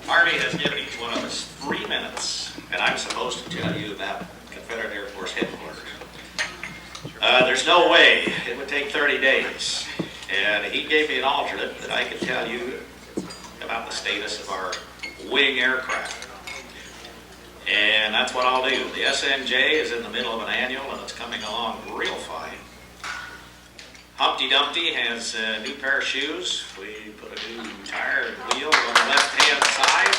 Harvey has given each one of us 3 minutes, and I'm supposed to tell you about Confederate Air Force headquarters. There's no way it would take 30 days, and he gave me an alternate that I could tell you about the status of our wing aircraft. And that's what I'll do. The SNJ is in the middle of an annual, and it's coming along real fine. Humpty Dumpty has a new pair of shoes. We put a new tire and wheel on the left-hand side.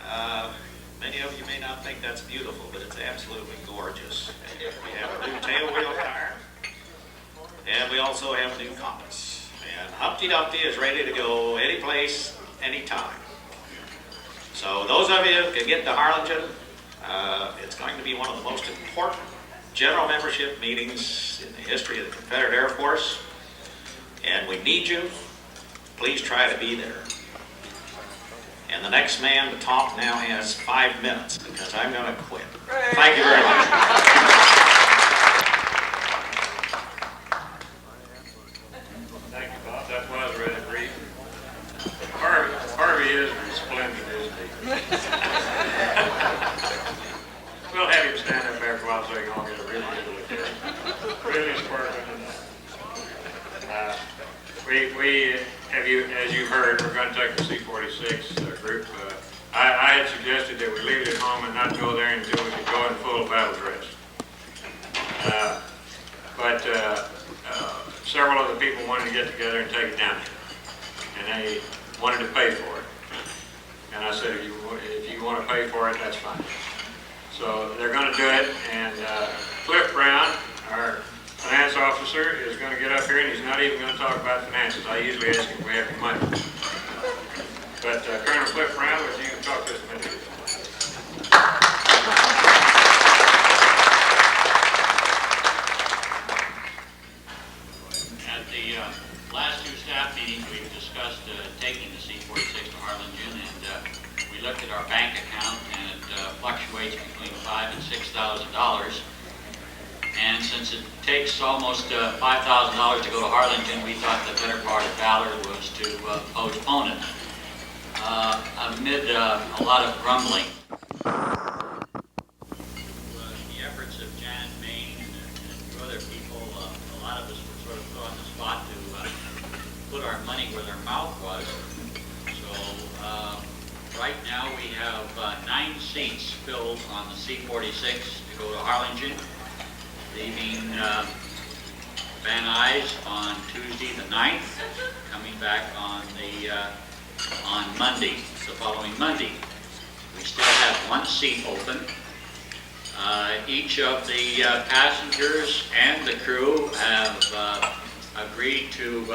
And, many of you may not think that's beautiful, but it's absolutely gorgeous. We have a new tail wheel tire, and we also have a new compass. And Humpty Dumpty is ready to go any place, anytime. So those of you who can get to Harlingen, it's going to be one of the most important general membership meetings in the history of the Confederate Air Force, and we need you. Please try to be there. And the next man to talk now has 5 minutes, because I'm going to quit. Thank you very much. Thank you, Bob. That was really brief. Harvey is resplendent, isn't he? We'll have him stand up there for a while so you can all get a really good look at him. Really sparkling. We have you, as you heard, we're going to take the C-46 group. I had suggested that we leave it at home and not go there until we could go in full battle dress. But several other people wanted to get together and take it down there, and they wanted to pay for it. And I said, if you want to pay for it, that's fine. So they're going to do it, and Cliff Brown, our finance officer, is going to get up here, and he's not even going to talk about finances. I usually ask him if we have any money. But Colonel Cliff Brown, would you talk to us a minute? At the last two staff meetings, we've discussed taking the C-46 to Harlingen, and we looked at our bank account, and it fluctuates between $5,000 and $6,000. And since it takes almost $5,000 to go to Harlingen, we thought the better part of valor was to postpone it. Amid a lot of grumbling, the efforts of Janet Main and a few other people, a lot of us were sort of put on the spot to put our money where their mouth was. So right now we have 9 seats filled on the C-46 to go to Harlingen, leaving Van Nuys on Tuesday the 9th, coming back on Monday, the following Monday. We still have 1 seat open. Each of the passengers and the crew have agreed to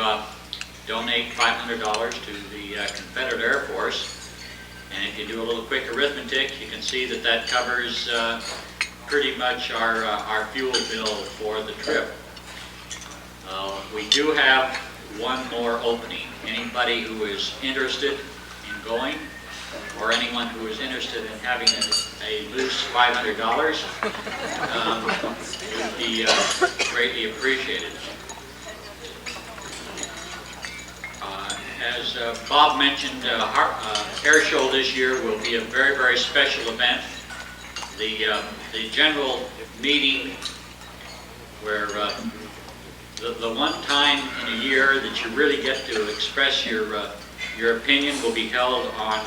donate $500 to the Confederate Air Force. And if you do a little quick arithmetic, you can see that that covers pretty much our fuel bill for the trip. We do have 1 more opening. Anybody who is interested in going, or anyone who is interested in having a loose $500, would be greatly appreciated. As Bob mentioned, Air Show this year will be a very, very special event. The general meeting, where the one time in a year that you really get to express your opinion, will be held on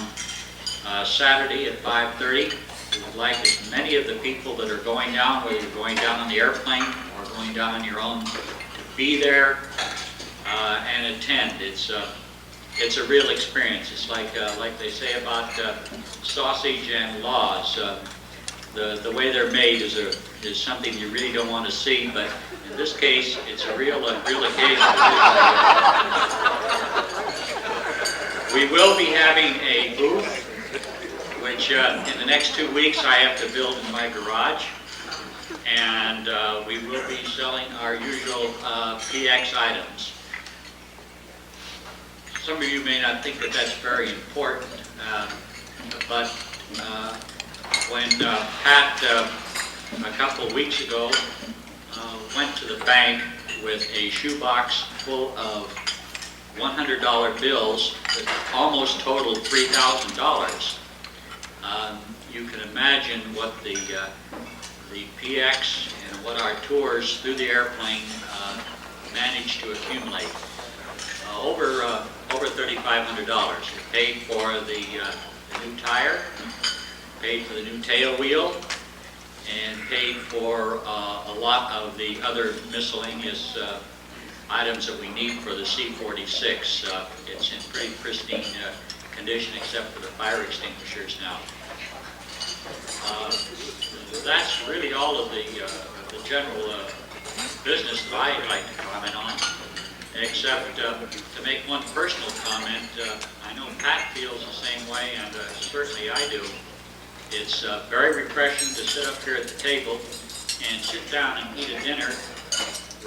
Saturday at 5:30. We would like as many of the people that are going down, whether you're going down on the airplane or going down on your own, to be there and attend. It's a real experience. It's like they say about sausage and laws. The way they're made is something you really don't want to see, but in this case, it's a real occasion. We will be having a booth, which in the next 2 weeks I have to build in my garage, and we will be selling our usual PX items. Some of you may not think that that's very important, but when Pat, a couple of weeks ago, went to the bank with a shoebox full of $100 bills that almost totaled $3,000. You can imagine what the PX and what our tours through the airplane managed to accumulate. Over $3,500. It paid for the new tire, paid for the new tail wheel, and paid for a lot of the other miscellaneous items that we need for the C-46. It's in pretty pristine condition except for the fire extinguishers now. That's really all of the general business that I'd like to comment on, except to make one personal comment. I know Pat feels the same way, and certainly I do. It's very refreshing to sit up here at the table and sit down and eat a dinner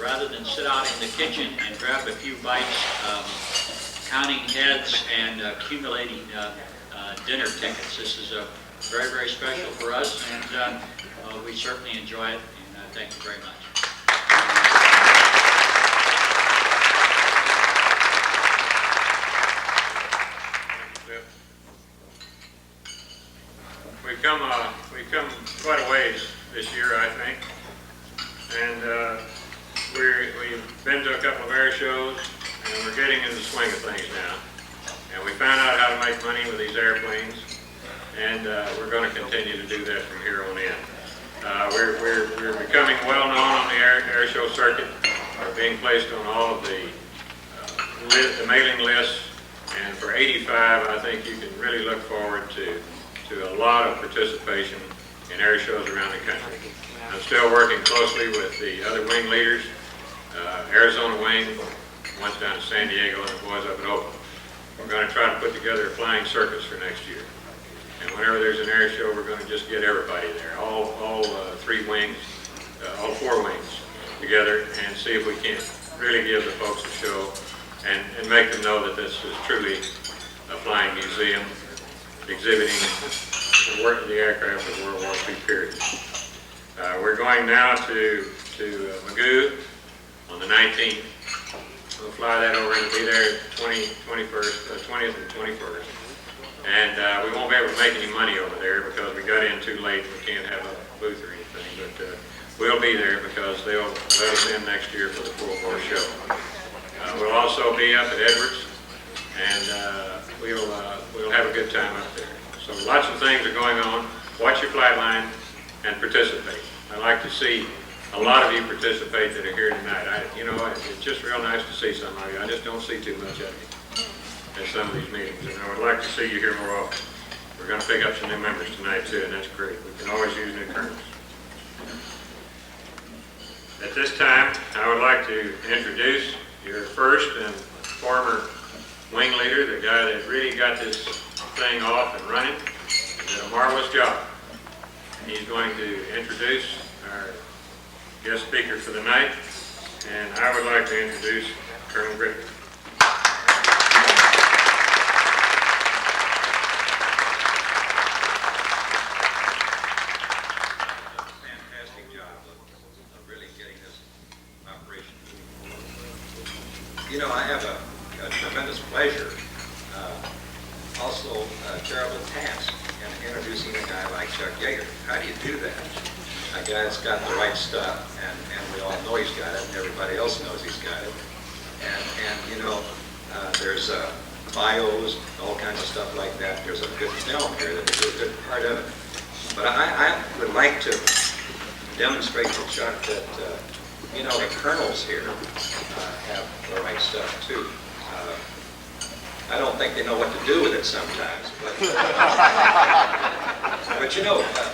rather than sit out in the kitchen and grab a few bites, counting heads and accumulating dinner tickets. This is very, very special for us, and we certainly enjoy it, and thank you very much. We've come quite a ways this year, I think, and we've been to a couple of air shows, and we're getting in the swing of things now. And we found out how to make money with these airplanes, and we're going to continue to do that from here on in. We're becoming well known on the air show circuit. We're being placed on all of the mailing lists, and for 85, I think you can really look forward to a lot of participation in air shows around the country. I'm still working closely with the other wing leaders, Arizona Wing, one's down in San Diego, and the boys up in Oakland. We're going to try to put together a flying circus for next year. And whenever there's an air show, we're going to just get everybody there, all three wings, all four wings together, and see if we can't really give the folks a show and make them know that this is truly a flying museum exhibiting the aircraft of World War II period. We're going now to Magoo on the 19th. We'll fly that over and be there 20th and 21st. And we won't be able to make any money over there because we got in too late. We can't have a booth or anything, but we'll be there because they'll let us in next year for the full-bore show. We'll also be up at Edwards, and we'll have a good time up there. So lots of things are going on. Watch your flight line and participate. I like to see a lot of you participate that are here tonight. It's just real nice to see some of you. I just don't see too much of you at some of these meetings, and I would like to see you here more often. We're going to pick up some new members tonight too, and that's great. We can always use new colonels. At this time, I would like to introduce your first and former wing leader, the guy that really got this thing off and running. He did a marvelous job. He's going to introduce our guest speaker for the night, and I would like to introduce Colonel Griffith. Fantastic job of really getting this operation. I have a tremendous pleasure, also a terrible task in introducing a guy like Chuck Yeager. How do you do that? A guy that's got the right stuff, and we all know he's got it, and everybody else knows he's got it. There's bios, all kinds of stuff like that. There's a good film here that is a good part of it. But I would like to demonstrate to Chuck that, the colonels here have the right stuff too. I don't think they know what to do with it sometimes, but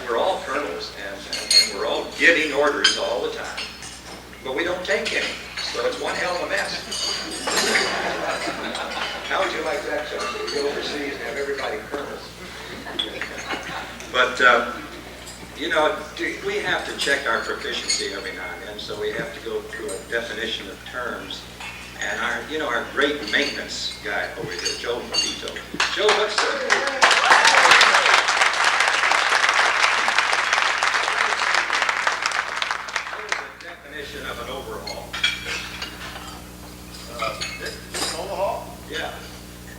we're all colonels, and we're all getting orders all the time, but we don't take any, so it's one hell of a mess. How would you like that, Chuck? We go overseas and have everybody colonels. But, we have to check our proficiency every now and then, so we have to go through a definition of terms. And our great maintenance guy over here, Joe Peppito. Joe, what's the definition of an overhaul? This is an overhaul? Yeah.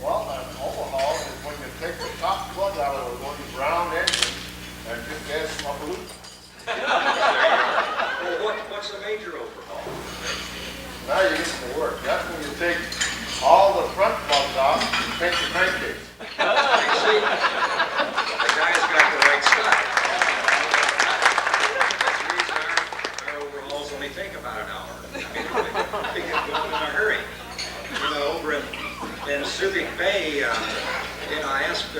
Well, an overhaul is when you take the top plug out of one round engine and just add some blue. Well, what's a major overhaul? Now you're getting to work. That's when you take all the front plugs out and paint the crankcase. See, the guy's got the right stuff. That's the reason our overhauls only take about an hour. I mean, they get going in a hurry. You know, over in Subic Bay, you know, I asked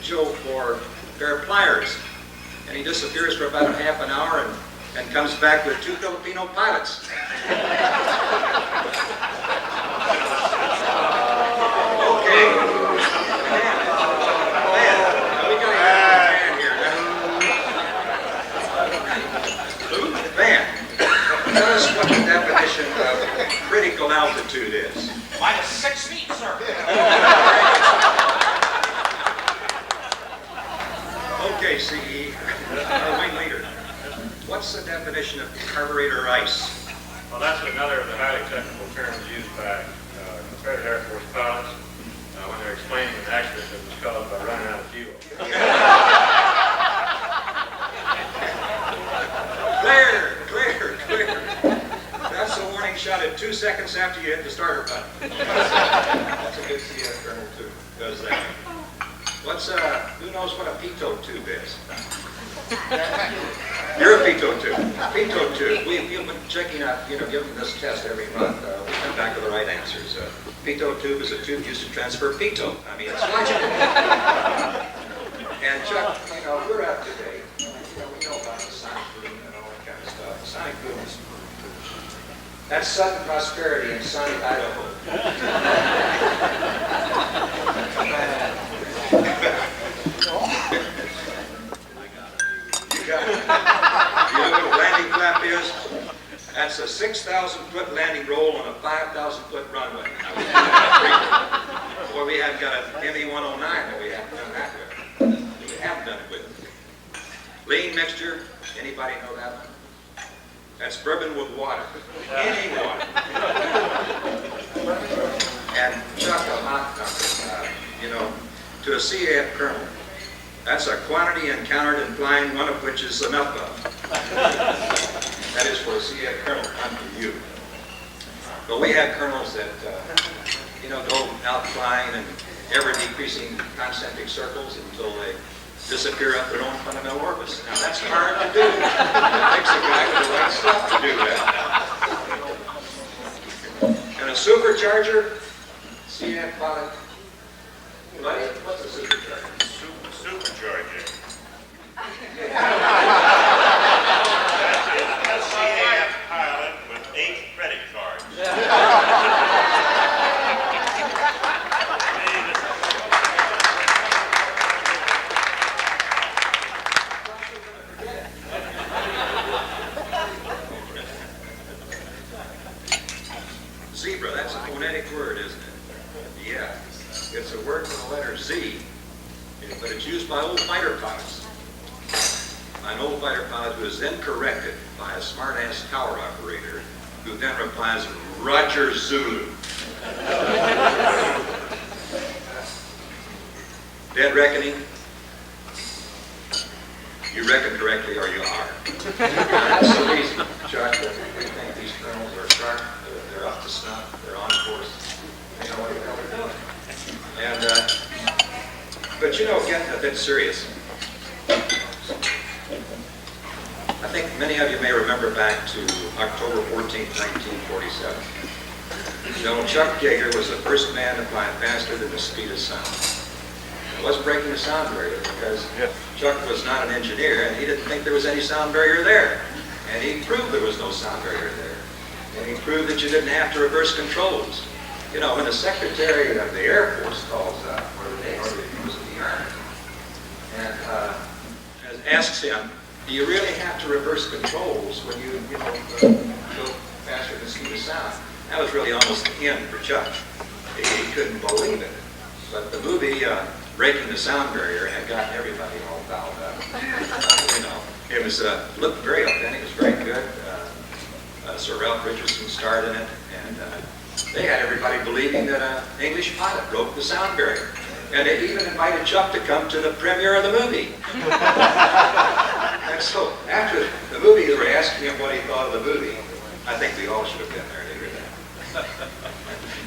Joe for a pair of pliers, and he disappears for about a half an hour and comes back with 2 Filipino pilots. Okay. Man, we gotta get a man here. Man, tell us what the definition of critical altitude is. Minus 6 feet, sir. Okay, CE, our wing leader. What's the definition of carburetor ice? Well, that's another of the highly technical terms used by Confederate Air Force pilots when they're explaining an accident that was caused by running out of fuel. Clear. That's a warning shot at 2 seconds after you hit the starter button. That's a good CF colonel too, does that. Who knows what a pitot tube is? You're a pitot tube. Pitot tube. We've been checking out, giving this test every month. We come back with the right answers. Pitot tube is a tube used to transfer pitot. I mean, it's logical. And Chuck, we're up to date. We know about the sonic boom and all that kind of stuff. The sonic boom is that's sudden prosperity in sunny Idaho. You got it. You know what a landing flap is? That's a 6,000-foot landing roll on a 5,000-foot runway. Boy, we haven't got an ME-109 that we haven't done that with. We haven't done it with. Lean mixture, anybody know that one? That's bourbon with water. Any water. And Chuck, a hot number, to a CAF colonel, that's a quantity encountered in flying, one of which is enough of. That is for a CAF colonel, not for you. But we have colonels that, go out flying in ever-decreasing concentric circles until they disappear up their own fundamental orbits. Now that's hard to do. It takes a guy with the right stuff to do that. And a supercharger, CF pilot. Buddy, what's a supercharger? Supercharger. That's a CAF pilot with 8 credit cards. Zebra, that's a phonetic word, isn't it? Yeah. It's a word with the letter Z, but it's used by old fighter pilots. An old fighter pilot who is then corrected by a smart-ass tower operator who then replies, Roger Zulu. Dead reckoning? You reckon correctly or you are. That's the reason, Chuck, that we think these colonels are sharp, they're up to snuff, they're on course, they know what the hell they're doing. And, but getting a bit serious. I think many of you may remember back to October 14th, 1947. Chuck Yeager was the first man to fly faster than the speed of sound. It wasn't breaking the sound barrier because Chuck was not an engineer and he didn't think there was any sound barrier there. And he proved there was no sound barrier there. And he proved that you didn't have to reverse controls. When the Secretary of the Air Force calls up, or the Army, and asks him, do you really have to reverse controls when you go faster than the speed of sound? That was really almost the end for Chuck. He couldn't believe it. But the movie, Breaking the Sound Barrier, had gotten everybody all fouled up. It was looked very authentic. It was very good. Sir Ralph Richardson starred in it, and They had everybody believing that an English pilot broke the sound barrier. And they even invited Chuck to come to the premiere of the movie. And so, after the movie, they were asking him what he thought of the movie. I think we all should have been there to hear that.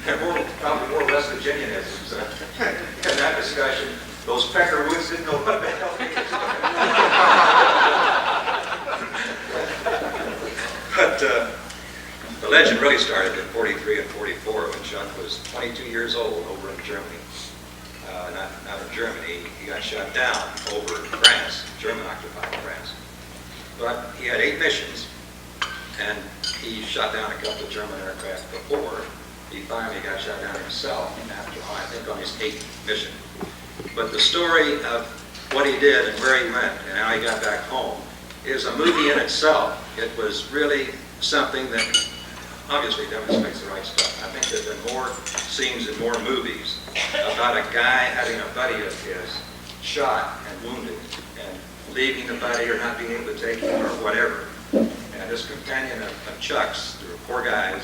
And probably more West Virginianisms in that discussion. Those Peckerwoods didn't know what the hell he was talking about. But the legend really started in 43 and 44 when Chuck was 22 years old over in Germany. Not in Germany, he got shot down over France, German-occupied France. But he had 8 missions, and he shot down a couple of German aircraft before he finally got shot down himself after, I think, on his 8th mission. But the story of what he did and where he went and how he got back home is a movie in itself. It was really something that obviously demonstrates the right stuff. I think there have been more scenes in more movies about a guy having a buddy of his shot and wounded and leaving the buddy or not being able to take him or whatever. And this companion of Chuck's, there were 4 guys,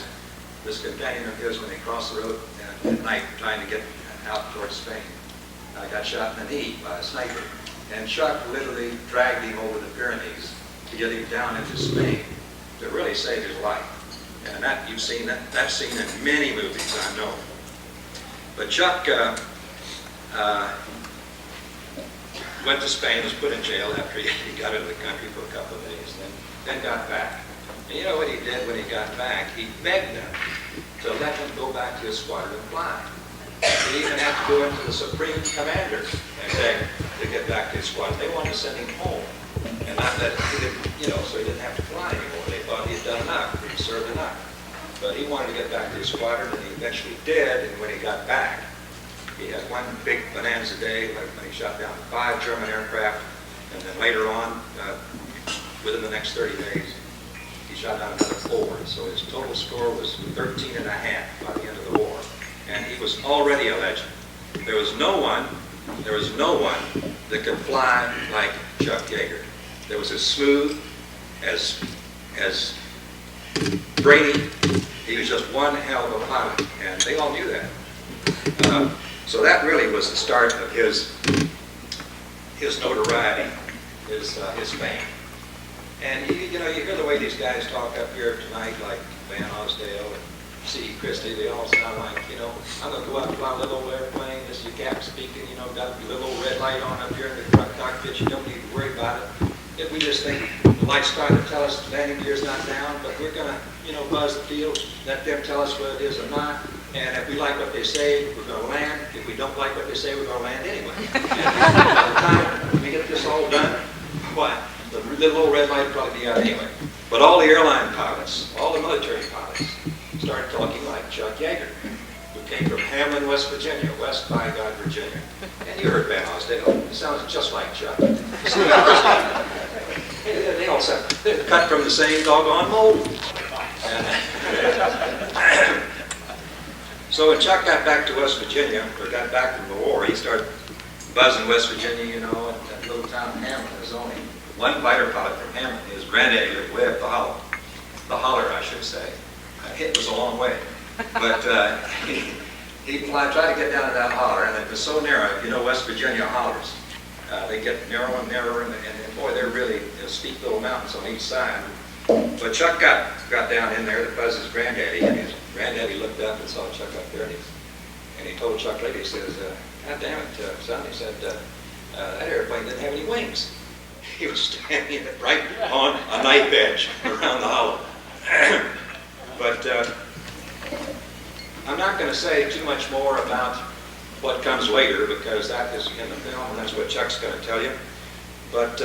this companion of his when they crossed the road at night trying to get out towards Spain, got shot in the knee by a sniper. And Chuck literally dragged him over the Pyrenees to get him down into Spain to really save his life. And that you've seen that's seen in many movies, I know. But Chuck went to Spain, was put in jail after he got out of the country for a couple of days, then got back. And you know what he did when he got back? He begged them to let him go back to his squadron and fly. He even had to go into the Supreme Commander and beg to get back to his squadron. They wanted to send him home and not let him, so he didn't have to fly anymore. They thought he had done enough, he'd served enough. But he wanted to get back to his squadron, and he eventually did. And when he got back, he had one big bonanza day when he shot down 5 German aircraft, and then later on, within the next 30 days, he shot down another 4. So his total score was 13 and a half by the end of the war. And he was already a legend. There was no one that could fly like Chuck Yeager. That was as smooth, as brainy. He was just one hell of a pilot, and they all knew that. So that really was the start of his notoriety, his fame. And you hear the way these guys talk up here tonight, like Van Ausdell and Christie, they all sound like, I'm going to go out and fly a little old airplane, this is your captain speaking, got a little old red light on up here in the front cockpit, you don't need to worry about it. If we just think the light's trying to tell us the landing gear's not down, but we're going to, buzz the field, let them tell us whether it is or not, and if we like what they say, we're going to land. If we don't like what they say, we're going to land anyway. And by the time we get this all done, the little old red light will probably be out anyway. But all the airline pilots, all the military pilots, started talking like Chuck Yeager, who came from Hamlin, West Virginia, West by God, Virginia. And you heard Van Ausdell. It sounds just like Chuck. They all sound, they're cut from the same doggone mold. So when Chuck got back to West Virginia, or got back from the war, he started buzzing West Virginia, and that little town of Hamlin. There's only one fighter pilot from Hamlin. His granddaddy lived way up the holler, I should say. It was a long way. But he tried to get down to that holler, and it was so narrow. West Virginia hollers. They get narrower and narrower, and boy, they're really steep little mountains on each side. But Chuck got down in there to buzz his granddaddy, and his granddaddy looked up and saw Chuck up there, and he told Chuck later, he says, God damn it, son, he said, that airplane didn't have any wings. He was standing right on a knife edge around the hollow. But I'm not going to say too much more about what comes later, because that is in the film, and that's what Chuck's going to tell you. But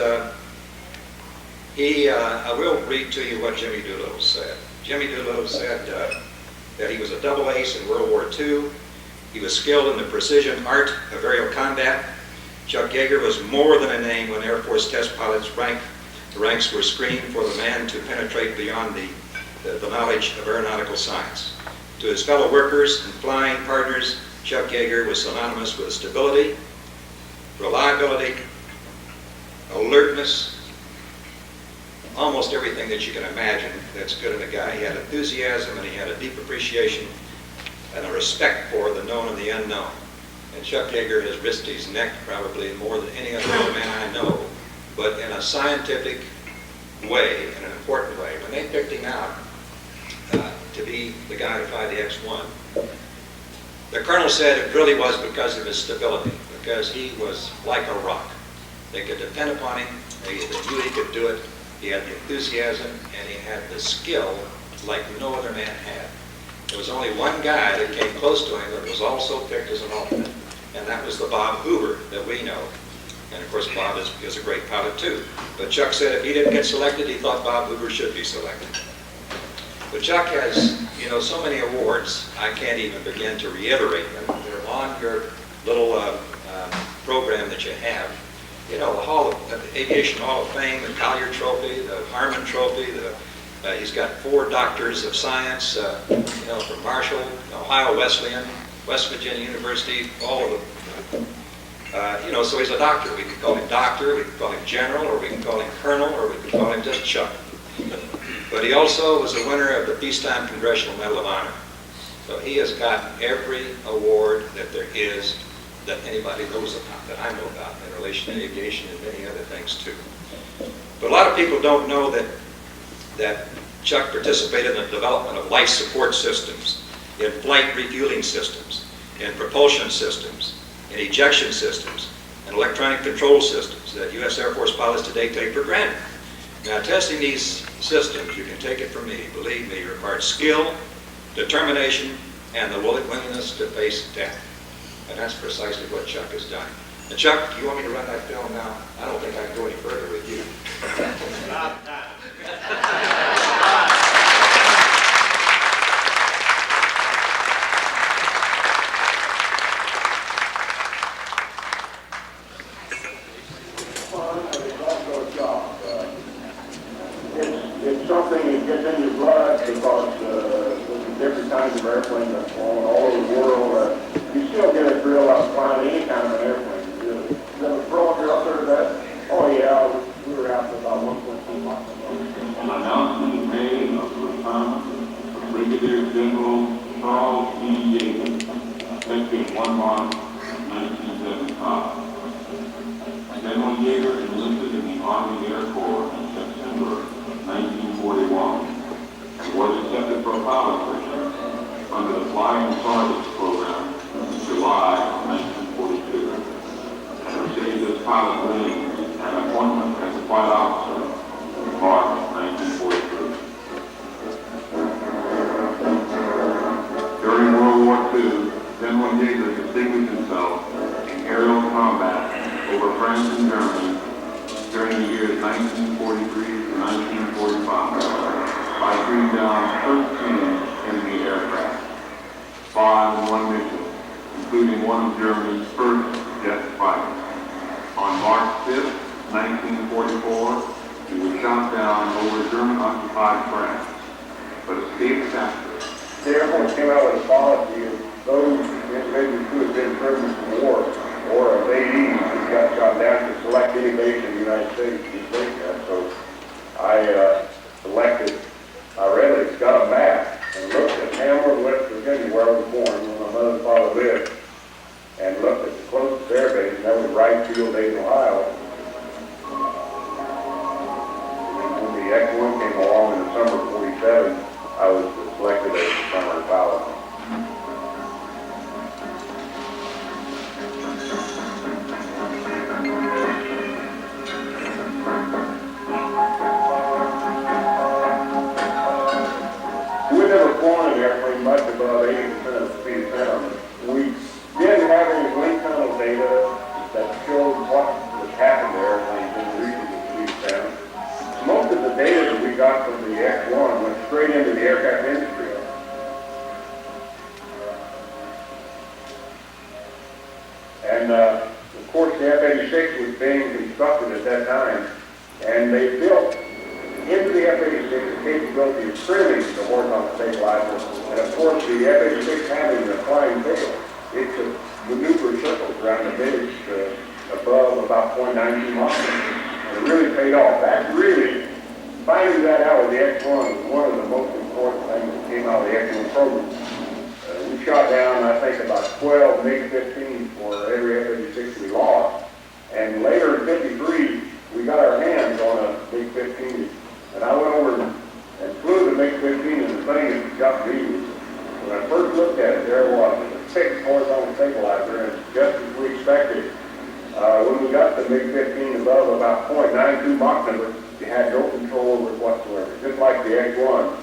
I will read to you what Jimmy Doolittle said. Jimmy Doolittle said that he was a double ace in World War II. He was skilled in the precision art of aerial combat. Chuck Yeager was more than a name when Air Force test pilots the ranks were screened for the man to penetrate beyond the knowledge of aeronautical science. To his fellow workers and flying partners, Chuck Yeager was synonymous with stability, reliability, alertness, almost everything that you can imagine that's good in a guy. He had enthusiasm, and he had a deep appreciation and a respect for the known and the unknown. And Chuck Yeager has risked his neck probably more than any other young man I know, but in a scientific way, in an important way. When they picked him out to be the guy to fly the X-1, the colonel said it really was because of his stability, because he was like a rock. They could depend upon him, they knew he could do it, he had the enthusiasm, and he had the skill like no other man had. There was only one guy that came close to him that was also picked as an alternate, and that was the Bob Hoover that we know. And of course, Bob is a great pilot too. But Chuck said if he didn't get selected, he thought Bob Hoover should be selected. But Chuck has, you know, so many awards, I can't even begin to reiterate them. They're on your little program that you have. You know, the Aviation Hall of Fame, the Collier Trophy, the Harmon Trophy, he's got 4 doctors of science, you know, from Marshall, Ohio Wesleyan, West Virginia University, all of them. You know, so he's a doctor. We could call him doctor, we could call him general, or we can call him colonel, or we could call him just Chuck. But he also was a winner of the Peacetime Congressional Medal of Honor. So he has gotten every award that there is that anybody knows about, that I know about, in relation to aviation and many other things too. But a lot of people don't know that Chuck participated in the development of life support systems, in flight refueling systems, in propulsion systems, in ejection systems, and electronic control systems that U.S. Air Force pilots today take for granted. Now, testing these systems, you can take it from me, believe me, requires skill, determination, and the willingness to face death. And that's precisely what Chuck has done. And Chuck, do you want me to run that film now? I don't think I can go any further with you. It's something that gets in your blood because there's different kinds of airplanes that fly all over the world. You still get a thrill out of flying any kind of an airplane. You ever thrown you up there to that? Oh yeah, we were out for about 1.2 miles. An announcement is made of the retirement of Brigadier General Charles E. Yeager, effective 1 March 1975. General Yeager enlisted in the Army Air Corps in September 1941 and was accepted for a pilot training under the Flying Sergeants Program in July of 1942 and received his pilot wings and appointment as a flight officer in March 1943. During World War II, General Yeager distinguished himself in aerial combat over France and Germany during the years 1943 to 1945 by shooting down 13 enemy aircraft, 5 in one mission, including one of Germany's first jet fighters. On March 5th, 1944, he was shot down over German-occupied France, but escaped capture. The Air Force came out with a policy of those individuals who had been prisoners of war or ladies who got shot down to select any base in the United States to take that. So I selected, I read it, got a map, and looked at Hamlet, West Virginia, where I was born, when my mother and father lived, and looked at the closest air base, and that was Wright Field, Dayton, Ohio. And when the X-1 came along in the summer of 47, I was selected as the summer pilot. We never flown an airplane much above 80% of the speed of sound. We didn't have any wind tunnel data that showed what was happening there when reaching the speed of sound. Most of the data that we got from the X-1 went straight into the aircraft industry. And of course the F-86 was being constructed at that time, and they built into the F-86 the capability of trimming the horizontal stabilizer. And of course the F-86 having the flying tail, it could maneuver circles around the base above about 0.92 miles. And it really paid off. That really, finding that out with the X-1 was one of the most important things that came out of the X-1 program. We shot down, I think, about 12 MiG-15s for every F-86 we lost. And later in '53, we got our hands on a MiG-15, and I went over and flew the MiG-15, and the thing is just easy. When I first looked at it, there it was, a 6 horizontal stabilizer, and just as we expected. When we got the MiG-15 above about .92 Mach number, you had no control over it whatsoever, just like the X-1.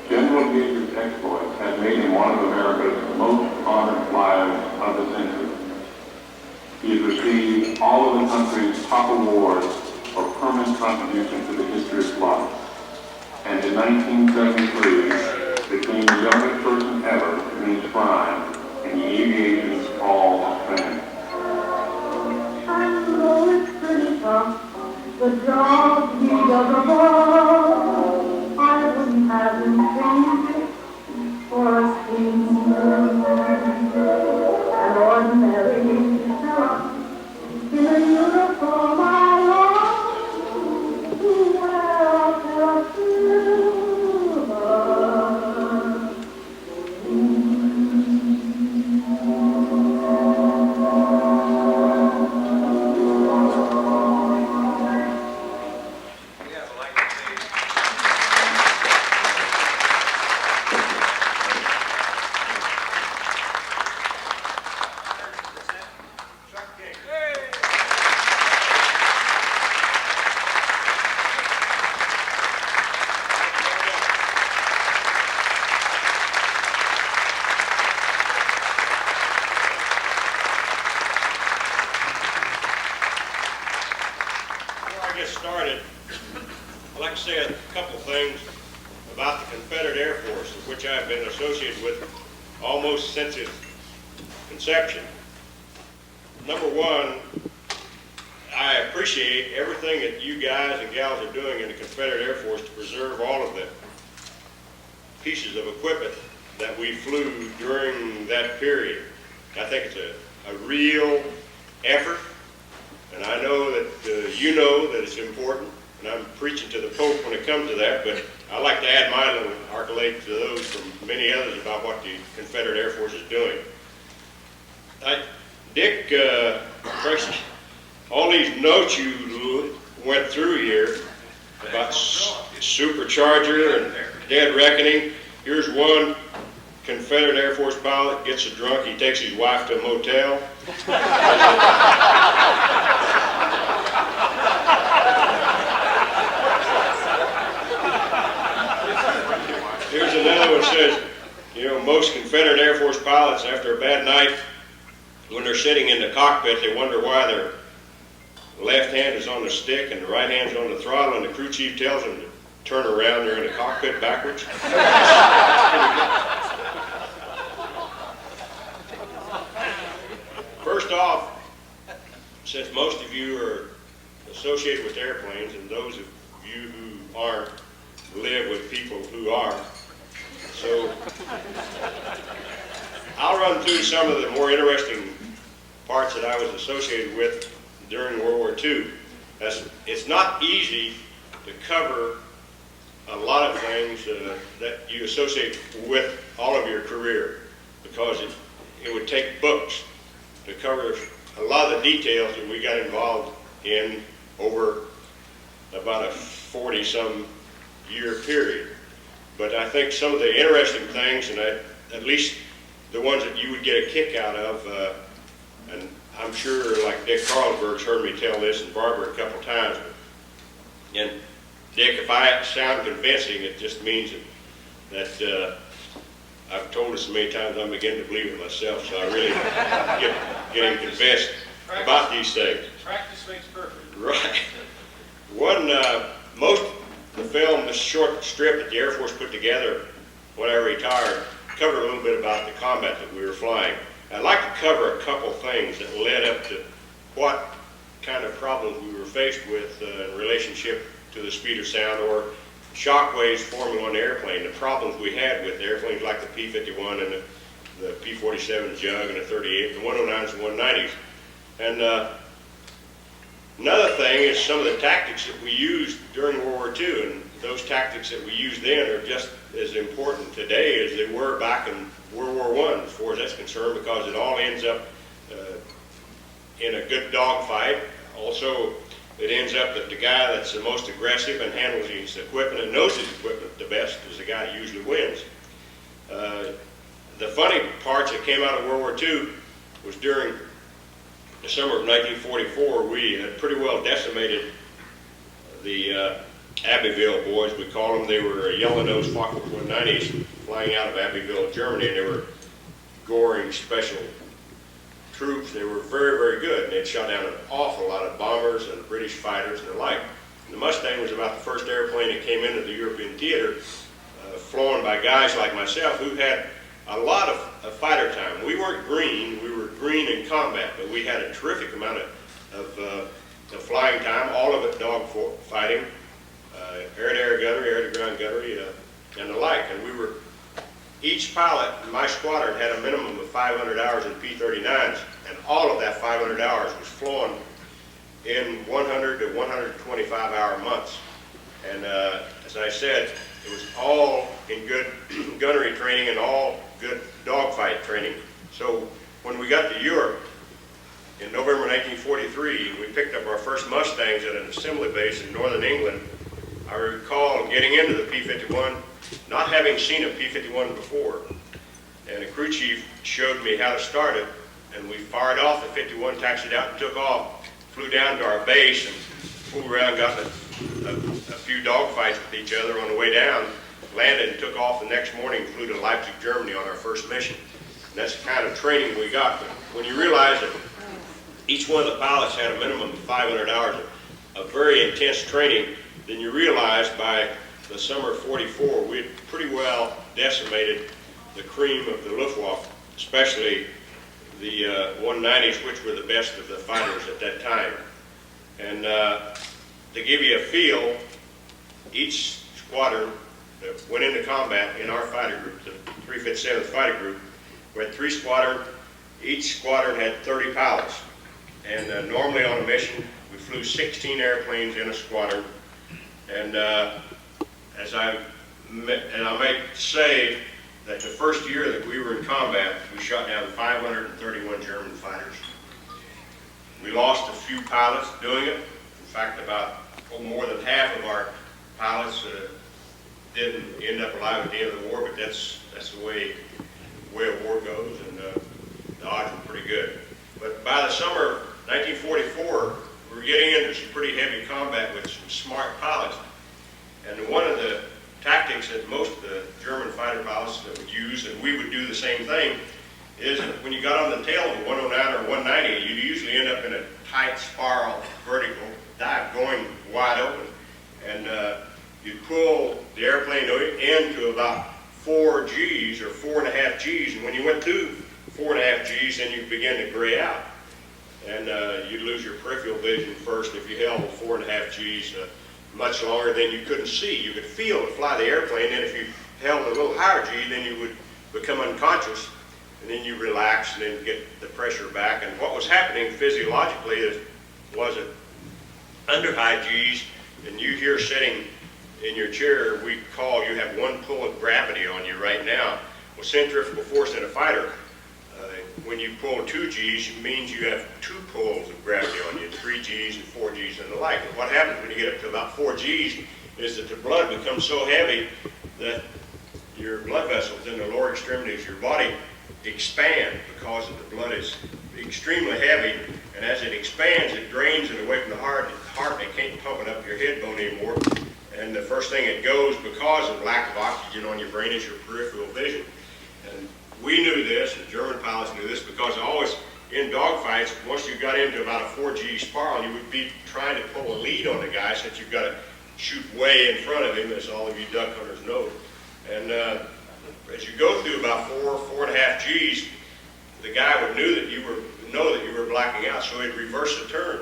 General Yeager's exploits have made him one of America's most honored flyers of the century. He has received all of the country's top awards for permanent contribution to the history of flight, and in 1973 became the youngest person ever to be enshrined in the aviation's Hall of Fame. I know it's pretty tough, the job he does above. I wouldn't have him change it for a steamer. An ordinary fella in a uniform I long to wear a pair of silver. Started, I'd like to say a couple things about the Confederate Air Force, of which I've been associated with almost since its conception. Number one, I appreciate everything that you guys and gals are doing in the Confederate Air Force to preserve all of the pieces of equipment that we flew during that period. I think it's a real effort. And I know that you know that it's important, and I'm preaching to the Pope when it comes to that, but I like to add my little accolade to those from many others about what the Confederate Air Force is doing. Dick, Christie, all these notes you went through here about supercharger and dead reckoning. Here's one Confederate Air Force pilot gets a drunk, he takes his wife to a motel. Here's another one that says, you know, most Confederate Air Force pilots, after a bad night, when they're sitting in the cockpit, they wonder why their left hand is on the stick and the right hand's on the throttle, and the crew chief tells them to turn around, they're in the cockpit backwards. First off, since most of you are associated with airplanes, and those of you who aren't live with people who are, so I'll run through some of the more interesting parts that I was associated with during World War II. It's not easy to cover a lot of things that you associate with all of your career, because it would take books to cover a lot of the details that we got involved in over about a 40-some year period. But I think some of the interesting things, and at least the ones that you would get a kick out of, and I'm sure like Dick Carlsberg's heard me tell this, and Barbara a couple times, and Dick, if I sound convincing, it just means that I've told it so many times I'm beginning to believe it myself, so I really getting convinced about these things. Practice makes perfect. Right. One, most of the film, this short strip that the Air Force put together when I retired, covered a little bit about the combat that we were flying. I'd like to cover a couple things that led up to what kind of problems we were faced with in relationship to the speed of sound or shock waves forming on the airplane, the problems we had with airplanes like the P-51 and the P-47 Jug and the 38, the 109s and 190s. And another thing is some of the tactics that we used during World War II, and those tactics that we used then are just as important today as they were back in World War I, as far as that's concerned, because it all ends up in a good dogfight. Also, it ends up that the guy that's the most aggressive and handles his equipment and knows his equipment the best is the guy that usually wins. The funny parts that came out of World War II was during the summer of 1944, we had pretty well decimated the Abbeville boys, we call them. They were yellow-nosed Fokker 190s flying out of Abbeville, Germany, and they were goring special troops. They were very, very good, and they'd shot down an awful lot of bombers and British fighters and the like. And the Mustang was about the first airplane that came into the European theater, flown by guys like myself who had a lot of fighter time. We weren't green, we were green in combat, but we had a terrific amount of flying time, all of it dog fighting, air-to-air gunnery, air-to-ground gunnery, and the like. And we were, each pilot in my squadron had a minimum of 500 hours in P-39s, and all of that 500 hours was flown in 100 to 125 hour months. And as I said, it was all in good gunnery training and all good dogfight training. So when we got to Europe in November 1943, we picked up our first Mustangs at an assembly base in northern England. I recall getting into the P-51, not having seen a P-51 before. And the crew chief showed me how to start it, and we fired off the 51, taxied out and took off, flew down to our base and fooled around, got in a few dogfights with each other on the way down, landed and took off the next morning, flew to Leipzig, Germany on our first mission. And that's the kind of training we got. But when you realize that each one of the pilots had a minimum of 500 hours of very intense training, then you realize by the summer of '44, we had pretty well decimated the cream of the Luftwaffe, especially the 190s, which were the best of the fighters at that time. And to give you a feel, each squadron that went into combat in our fighter group, the 357th Fighter Group, we had 3 squadrons. Each squadron had 30 pilots. And normally on a mission, we flew 16 airplanes in a squadron. And as I may say that the first year that we were in combat, we shot down 531 German fighters. We lost a few pilots doing it. In fact, about more than half of our pilots didn't end up alive at the end of the war, but that's the way a war goes, and the odds were pretty good. But by the summer of 1944, we were getting into some pretty heavy combat with some smart pilots. And one of the tactics that most of the German fighter pilots would use, and we would do the same thing, is that when you got on the tail of a 109 or 190, you'd usually end up in a tight spiral vertical dive going wide open. And you'd pull the airplane into about 4 Gs or 4.5 Gs, and when you went through 4.5 Gs, then you'd begin to gray out. And you'd lose your peripheral vision first if you held 4.5 Gs much longer, then you couldn't see. You could feel to fly the airplane, and if you held a little higher G, then you would become unconscious, and then you relax and then get the pressure back. And what was happening physiologically was that under high Gs, and you here sitting in your chair, we call you have one pull of gravity on you right now. Well, centrifugal force in a fighter, when you pull 2 Gs, it means you have 2 pulls of gravity on you, 3 Gs and 4 Gs and the like. And what happens when you get up to about 4 Gs is that the blood becomes so heavy that your blood vessels in the lower extremities of your body expand because the blood is extremely heavy, and as it expands, it drains it away from the heart, and it can't pump it up your head bone anymore. And the first thing it goes, because of lack of oxygen on your brain, is your peripheral vision. And we knew this, and German pilots knew this, because always in dogfights, once you got into about a 4 G spiral, you would be trying to pull a lead on the guy, since you've got to shoot way in front of him, as all of you duck hunters know. And as you go through about 4.5 Gs, the guy would know that you were blacking out, so he'd reverse the turn.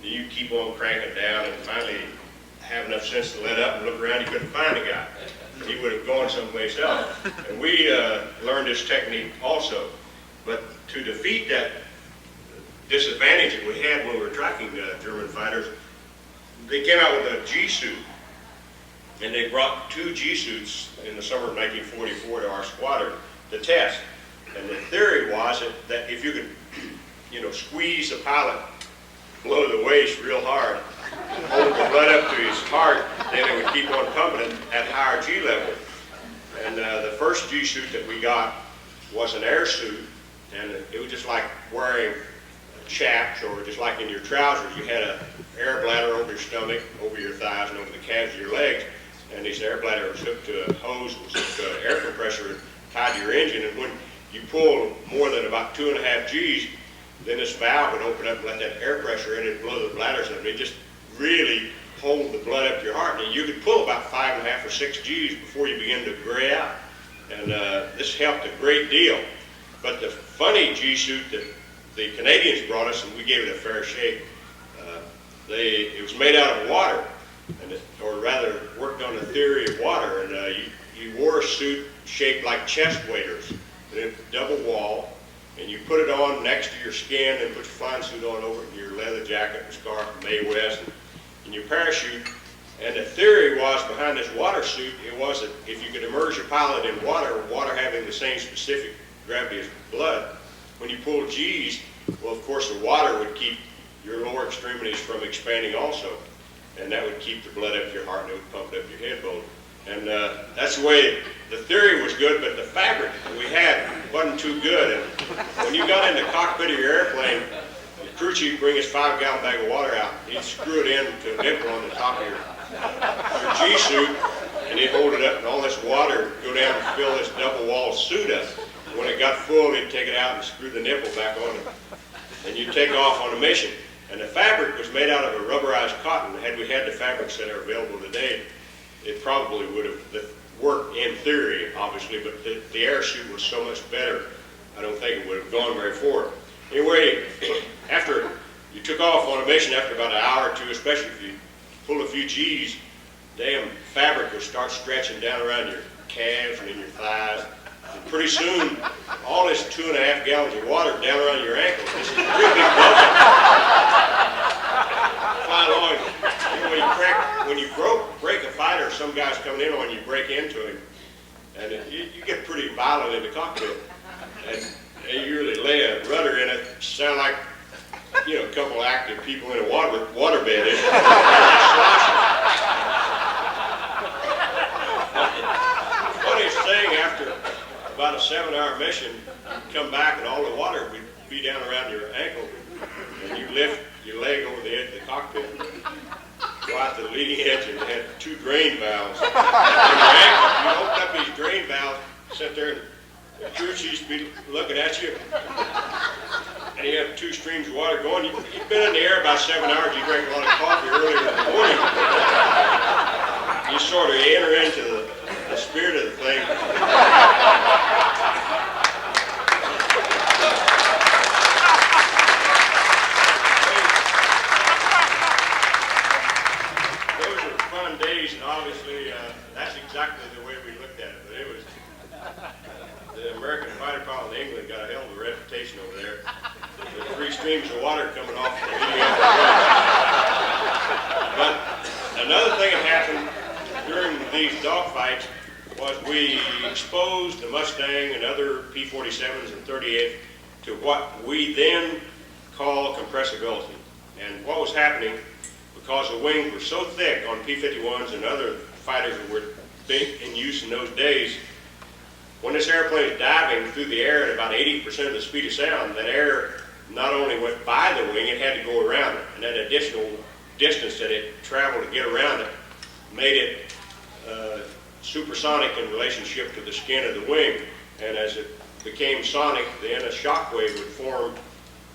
And you keep on cranking down, and finally have enough sense to let up and look around. You couldn't find the guy. He would have gone someplace else. And we learned this technique also. But to defeat that disadvantage that we had when we were tracking German fighters, they came out with a G suit. And they brought 2 G suits in the summer of 1944 to our squadron to test. And the theory was that if you could, squeeze the pilot below the waist real hard, hold the blood up to his heart, then it would keep on pumping at higher G level. And the first G suit that we got was an air suit, and it was just like wearing chaps, or just like in your trousers. You had an air bladder over your stomach, over your thighs, and over the calves of your legs. And this air bladder was hooked to a hose, was hooked to an air compressor and tied to your engine. And when you pull more than about 2.5 Gs, then this valve would open up and let that air pressure in and blow the bladders up. And it just really hold the blood up to your heart. And you could pull about 5.5 or 6 Gs before you begin to gray out. And this helped a great deal. But the funny G suit that the Canadians brought us, and we gave it a fair shake, it was made out of water, or rather worked on the theory of water. And you wore a suit shaped like chest waders, and a double wall, and you put it on next to your skin and put your flying suit on over it, and your leather jacket and scarf from Mae West, and your parachute. And the theory was behind this water suit, it was that if you could immerse your pilot in water, water having the same specific gravity as blood, when you pull G's, well, of course, the water would keep your lower extremities from expanding also, and that would keep the blood up to your heart, and it would pump it up your head bone. And that's the way the theory was good, but the fabric that we had wasn't too good. And when you got in the cockpit of your airplane, the crew chief would bring his 5-gallon bag of water out. He'd screw it in to a nipple on the top of your G suit, and he'd hold it up, and all this water would go down and fill this double-walled suit up. And when it got full, he'd take it out and screw the nipple back on it. And you'd take off on a mission. And the fabric was made out of a rubberized cotton. Had we had the fabrics that are available today, it probably would have worked in theory, obviously, but the air suit was so much better, I don't think it would have gone very far. Anyway, after you took off on a mission, after about an hour or two, especially if you pull a few G's, damn fabric will start stretching down around your calves and in your thighs. And pretty soon, all this 2.5 gallons of water down around your ankles, this is a real big bucket. Fly along. When you break a fighter, some guy's coming in on you, break into him, and you get pretty violent in the cockpit, and you really lay a rudder in it, sound like, a couple of active people in a water bed. The funniest thing, after about a 7-hour mission, you come back and all the water would be down around your ankle, and you lift your leg over the edge of the cockpit, go out to the leading edge, and had 2 drain valves on your ankle. You open up these drain valves, sit there, and the crew chief be looking at you, and you have 2 streams of water going. You've been in the air about 7 hours. You drank a lot of coffee earlier in the morning. You sort of enter into the spirit of the thing. Days, and obviously that's exactly the way we looked at it. But it was the American fighter pilot in England got a hell of a reputation over there. With 3 streams of water coming off the leading edge of the gun. But another thing that happened during these dogfights was we exposed the Mustang and other P-47s and 38 to what we then call compressibility. And what was happening, because the wings were so thick on P-51s and other fighters that were in use in those days, when this airplane is diving through the air at about 80% of the speed of sound, that air not only went by the wing, it had to go around it. And that additional distance that it traveled to get around it made it supersonic in relationship to the skin of the wing. And as it became sonic, then a shock wave would form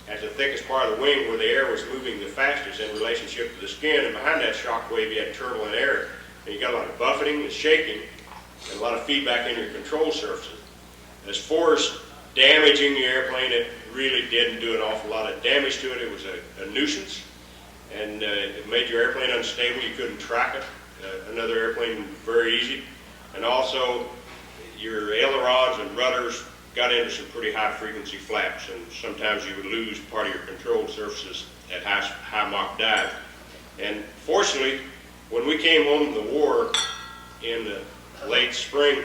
at the thickest part of the wing where the air was moving the fastest in relationship to the skin, and behind that shock wave you had turbulent air. And you got a lot of buffeting and shaking, and a lot of feedback in your control surfaces. As far as damaging the airplane, it really didn't do an awful lot of damage to it. It was a nuisance, and it made your airplane unstable. You couldn't track it. Another airplane very easy. And also, your ailerons and rudders got into some pretty high frequency flaps, and sometimes you would lose part of your control surfaces at high Mach dive. And fortunately, when we came home from the war, in the late spring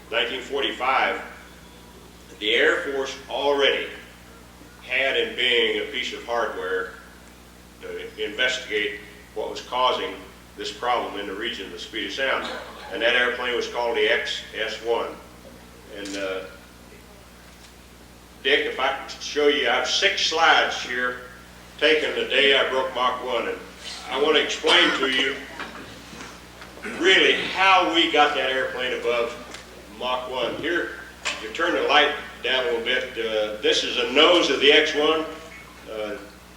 1945, the Air Force already had in being a piece of hardware to investigate what was causing this problem in the region of the speed of sound. And that airplane was called the XS-1. And Dick, if I could show you, I have 6 slides here taken the day I broke Mach 1. And I want to explain to you really how we got that airplane above Mach 1. Here, you turn the light down a little bit. This is a nose of the X-1,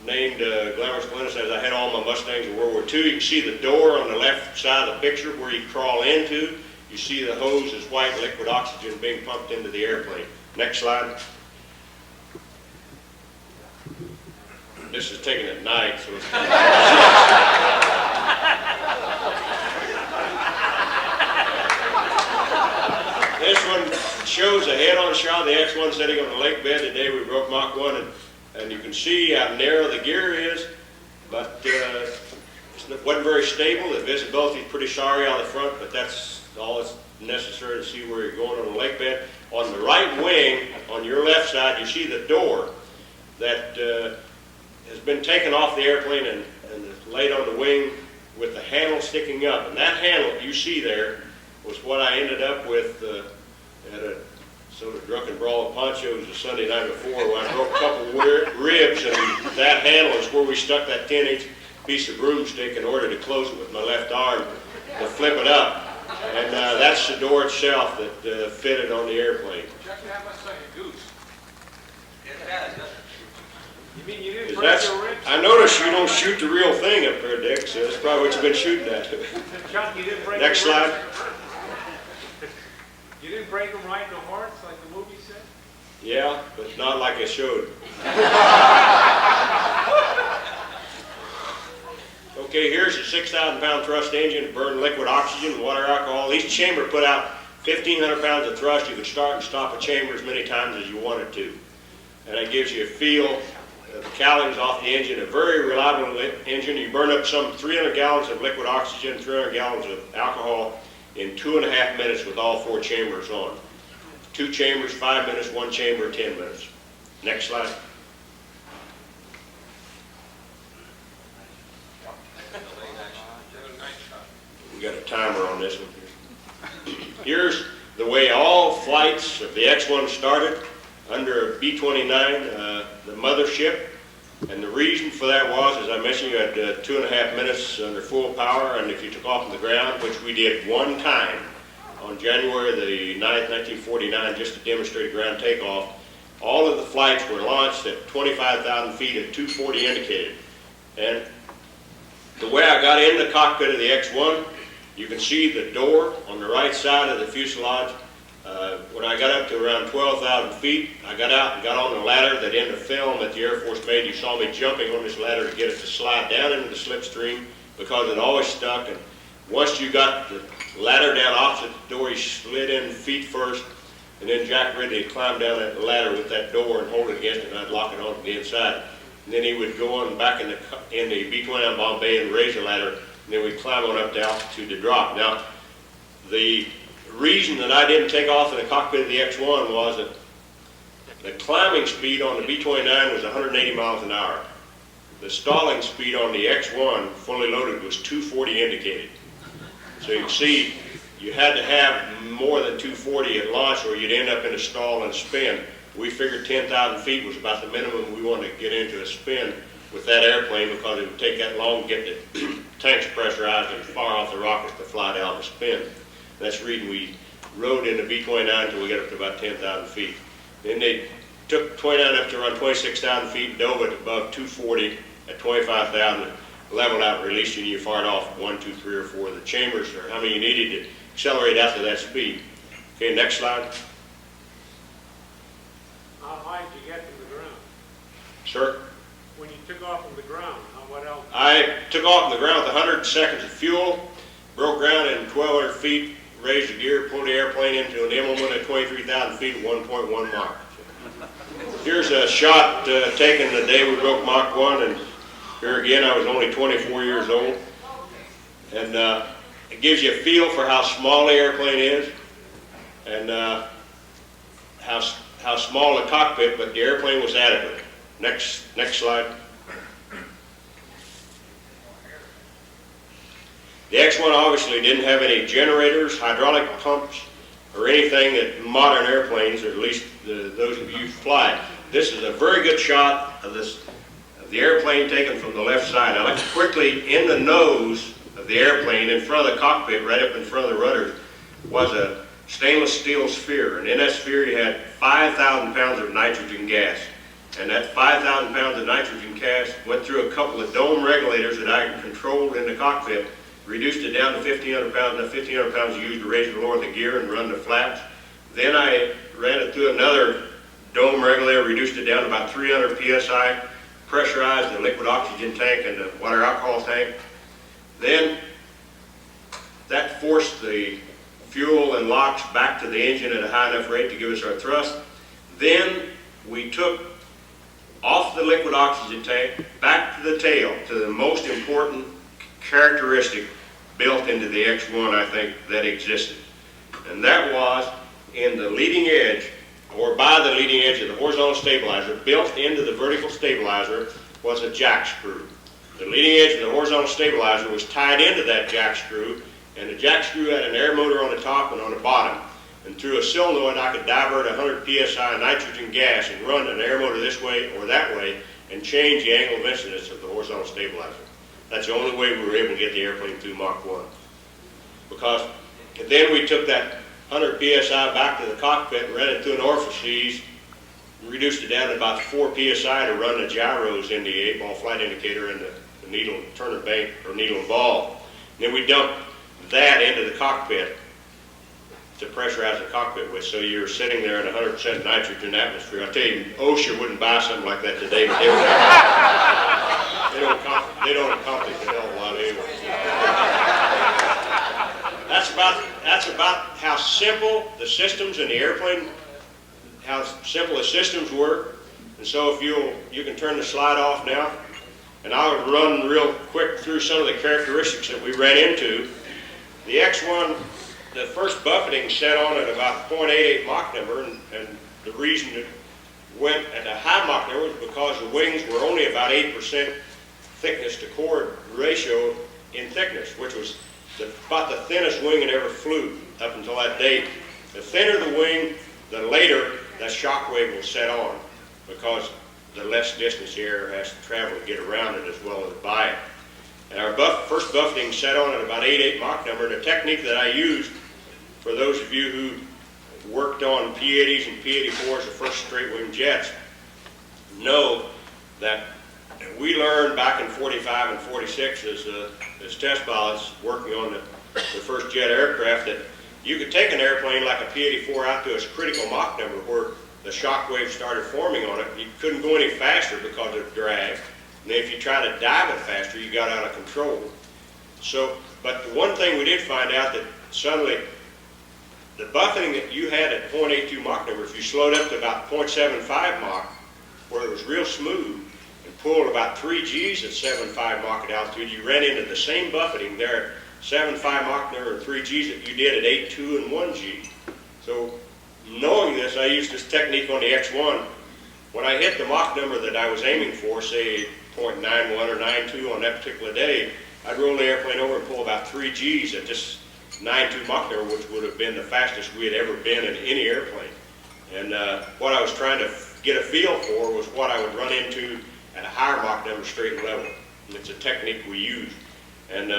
named Glamorous Glennis, as I had all my Mustangs in World War II. You can see the door on the left side of the picture where you crawl into. You see the hose is white, liquid oxygen being pumped into the airplane. Next slide. This is taken at night, so it's This one shows a head-on shot of the X-1 sitting on the lake bed the day we broke Mach 1, and you can see how narrow the gear is, but it wasn't very stable. The visibility is pretty sorry on the front, but that's all that's necessary to see where you're going on the lake bed. On the right wing, on your left side, you see the door that has been taken off the airplane and laid on the wing with the handle sticking up. And that handle you see there was what I ended up with at a sort of drunken brawl of ponchos the Sunday night before, when I broke a couple ribs, and that handle is where we stuck that 10-inch piece of broomstick in order to close it with my left arm to flip it up. And that's the door itself that fitted on the airplane. Check that looks like a goose. It has, doesn't it? You mean you didn't break your ribs? I noticed you don't shoot the real thing up there, Dick, so that's probably what you've been shooting at. Chuck, you didn't break Next your slide. ribs? You didn't break them right in the hearts like the movie said? Yeah, but not like I showed. Okay, here's a 6,000-pound thrust engine, burned liquid oxygen, water alcohol. Each chamber put out 1,500 pounds of thrust. You could start and stop a chamber as many times as you wanted to. And it gives you a feel of the cowlings off the engine. A very reliable engine. You burn up some 300 gallons of liquid oxygen, 300 gallons of alcohol in 2.5 minutes with all 4 chambers on. 2 chambers, 5 minutes, 1 chamber, 10 minutes. Next slide. We got a timer on this one here. Here's the way all flights of the X-1 started under B-29, the mothership. And the reason for that was, as I mentioned, you had 2.5 minutes under full power, and if you took off on the ground, which we did one time on January the 9th, 1949, just to demonstrate a ground takeoff, all of the flights were launched at 25,000 feet at 240 indicated. And the way I got in the cockpit of the X-1, you can see the door on the right side of the fuselage. When I got up to around 12,000 feet, I got out and got on the ladder that in the film that the Air Force made. You saw me jumping on this ladder to get it to slide down into the slipstream because it always stuck. And once you got the ladder down opposite the door, you slid in feet first, and then Jack Ridley would climb down that ladder with that door and hold it against it, and I'd lock it on the inside. And then he would go on back in the B-29 bomb bay and raise the ladder, and then we'd climb on up to altitude to drop. Now, the reason that I didn't take off in the cockpit of the X-1 was that the climbing speed on the B-29 was 180 miles an hour. The stalling speed on the X-1, fully loaded, was 240 indicated. So you can see you had to have more than 240 at launch or you'd end up in a stall and spin. We figured 10,000 feet was about the minimum we wanted to get into a spin with that airplane because it would take that long to get the tanks pressurized and fire off the rockets to fly down the spin. That's the reason we rode in the B-29 until we got up to about 10,000 feet. Then they took 29 up to around 26,000 feet, dove it above 240 at 25,000, leveled out, released you, and you fired off 1, 2, 3, or 4 of the chambers, or how many you needed to accelerate out to that speed. Okay, next slide. How high did you get from the ground? Sir? When you took off from the ground, what else? I took off on the ground with 100 seconds of fuel, broke ground in 1,200 feet, raised the gear, pulled the airplane into an Immelman at 23,000 feet at 1.1 Mach. Here's a shot taken the day we broke Mach 1, and here again I was only 24 years old. And it gives you a feel for how small the airplane is and how small the cockpit, but the airplane was adequate. Next slide. The X-1 obviously didn't have any generators, hydraulic pumps, or anything that modern airplanes, or at least those of you who fly. This is a very good shot of the airplane taken from the left side. I like to quickly, in the nose of the airplane, in front of the cockpit, right up in front of the rudder, was a stainless steel sphere. And in that sphere you had 5,000 pounds of nitrogen gas. And that 5,000 pounds of nitrogen gas went through a couple of dome regulators that I controlled in the cockpit, reduced it down to 1,500 pounds. That 1,500 pounds you used to raise and lower the gear and run the flaps. Then I ran it through another dome regulator, reduced it down to about 300 psi, pressurized the liquid oxygen tank and the water alcohol tank. Then that forced the fuel and LOX back to the engine at a high enough rate to give us our thrust. Then we took off the liquid oxygen tank, back to the tail, to the most important characteristic built into the X-1, I think, that existed. And that was in the leading edge, or by the leading edge of the horizontal stabilizer, built into the vertical stabilizer was a jack screw. The leading edge of the horizontal stabilizer was tied into that jack screw, and the jack screw had an air motor on the top and on the bottom. And through a solenoid, I could divert 100 psi nitrogen gas and run an air motor this way or that way and change the angle of incidence of the horizontal stabilizer. That's the only way we were able to get the airplane through Mach 1. Because then we took that 100 psi back to the cockpit and ran it through an orifice, reduced it down to about 4 psi to run the gyros in the 8-ball flight indicator and the needle turner bank or needle and ball. And then we dumped that into the cockpit to pressurize the cockpit with, so you're sitting there in 100% nitrogen atmosphere. I'll tell you, OSHA wouldn't buy something like that today, but they don't accomplish a hell of a lot anyway. That's about how simple the systems in the airplane, how simple the systems were. And so if you can turn the slide off now, and I'll run real quick through some of the characteristics that we ran into. The X-1, the first buffeting set on at about 0.88 Mach number, and the reason it went at a high Mach number was because the wings were only about 8% thickness to chord ratio in thickness, which was about the thinnest wing that ever flew up until that date. The thinner the wing, the later that shock wave will set on, because the less distance the air has to travel to get around it as well as by it. And our first buffeting set on at about 88 Mach number. And the technique that I used, for those of you who worked on P-80s and P-84s, the first straight wing jets, know that we learned back in 45 and 46 as test pilots working on the first jet aircraft that you could take an airplane like a P-84 out to its critical Mach number where the shock waves started forming on it. You couldn't go any faster because of drag. And then if you try to dive it faster, you got out of control. So, but the one thing we did find out that suddenly the buffeting that you had at 0.82 Mach number, if you slowed up to about 0.75 Mach, where it was real smooth, and pulled about 3 Gs at 7.5 Mach at altitude, you ran into the same buffeting there at 7.5 Mach number and 3 Gs that you did at 8.2 and 1 G. So knowing this, I used this technique on the X-1. When I hit the Mach number that I was aiming for, say 0.91 or 92 on that particular day, I'd roll the airplane over and pull about 3 Gs at this 9.2 Mach number, which would have been the fastest we had ever been in any airplane. And what I was trying to get a feel for was what I would run into at a higher Mach number straight and level. And it's a technique we used. And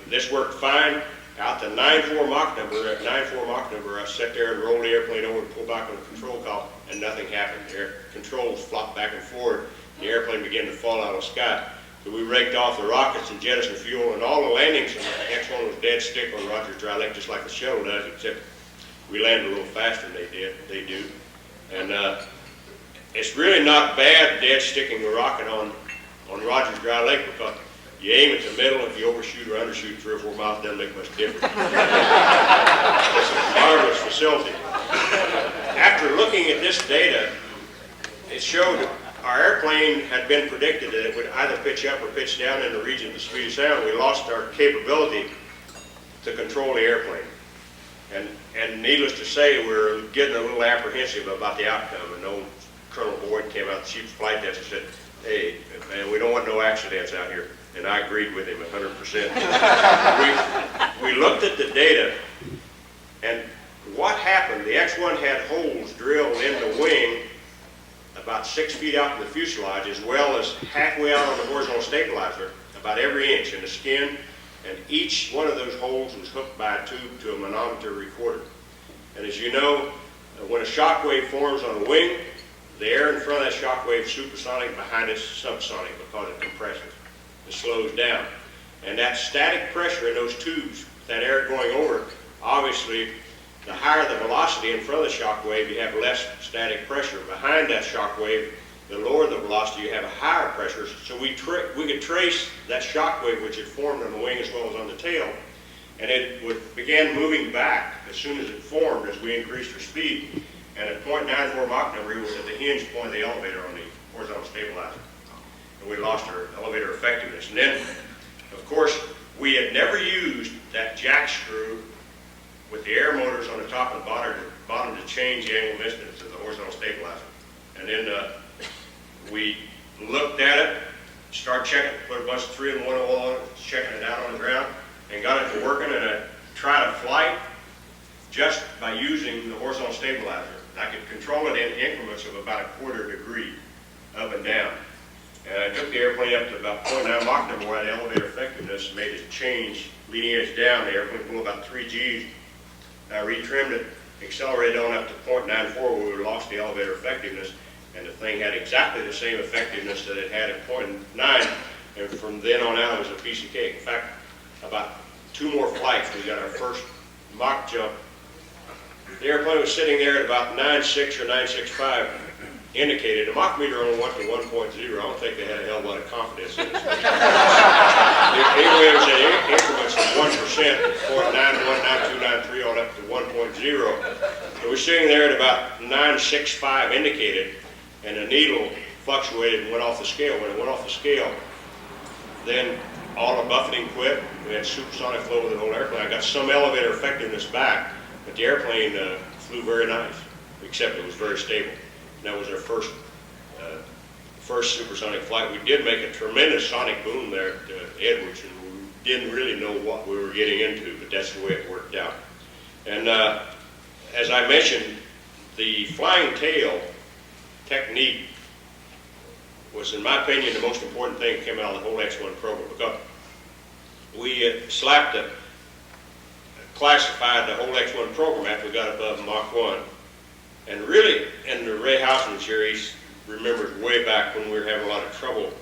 this worked fine. Out to 9.4 Mach number, at 9.4 Mach number, I sat there and rolled the airplane over and pulled back on the control column, and nothing happened. The air controls flopped back and forward, and the airplane began to fall out of the sky. So we raked off the rockets and jettisoned fuel, and all the landings on the X-1 was dead stick on Rogers dry lake, just like the shuttle does, except we landed a little faster than they do. And it's really not bad dead sticking the rocket on Rogers dry lake, because you aim at the middle, if you overshoot or undershoot 3 or 4 miles, it doesn't make much difference. It's a marvelous facility. After looking at this data, it showed our airplane had been predicted that it would either pitch up or pitch down in the region of the speed of sound. We lost our capability to control the airplane. And needless to say, we're getting a little apprehensive about the outcome. And old Colonel Boyd came out, the chief of flight desk, and said, "Hey, man, we don't want no accidents out here." And I agreed with him 100%. We looked at the data, and what happened, the X-1 had holes drilled in the wing about 6 feet out in the fuselage, as well as halfway out on the horizontal stabilizer, about every inch in the skin, and each one of those holes was hooked by a tube to a manometer recorder. And as you know, when a shock wave forms on a wing, the air in front of that shock wave is supersonic, behind it's subsonic because it compresses. It slows down. And that static pressure in those tubes, that air going over, obviously, the higher the velocity in front of the shock wave, you have less static pressure. Behind that shock wave, the lower the velocity, you have a higher pressure. So we could trace that shock wave which had formed on the wing as well as on the tail. And it began moving back as soon as it formed as we increased our speed. And at 0.94 Mach number, it was at the hinge point of the elevator on the horizontal stabilizer. And we lost our elevator effectiveness. And then, of course, we had never used that jack screw with the air motors on the top and bottom to change the angle of incidence of the horizontal stabilizer. And then we looked at it, started checking, put a bunch of 3-in-1 oil on it, checking it out on the ground, and got it to working, and I tried a flight just by using the horizontal stabilizer. I could control it in increments of about 1/4 degree up and down. And I took the airplane up to about 0.9 Mach number where the elevator effectiveness made it change, leading edge down. The airplane flew about 3 Gs. I retrimmed it, accelerated on up to 0.94 where we lost the elevator effectiveness, and the thing had exactly the same effectiveness that it had at 0.9, and from then on out it was a piece of cake. In fact, about 2 more flights, we got our first Mach jump. The airplane was sitting there at about 9.6 or 9.65 indicated. The Mach meter only went to 1.0. I don't think they had a hell of a lot of confidence in it. Anyway, it was at increments of 1%, 0.91, 92, 93, on up to 1.0. So we're sitting there at about 9.65 indicated, and the needle fluctuated and went off the scale. When it went off the scale, then all the buffeting quit. We had supersonic flow with the whole airplane. I got some elevator effectiveness back, but the airplane flew very nice, except it was very stable. And that was our first supersonic flight. We did make a tremendous sonic boom there at Edwards, and we didn't really know what we were getting into, but that's the way it worked out. And as I mentioned, the flying tail technique was, in my opinion, the most important thing that came out of the whole X-1 program, because we classified the whole X-1 program after we got above Mach 1. And really, and Ray Houseman's here, he remembers way back when we were having a lot of trouble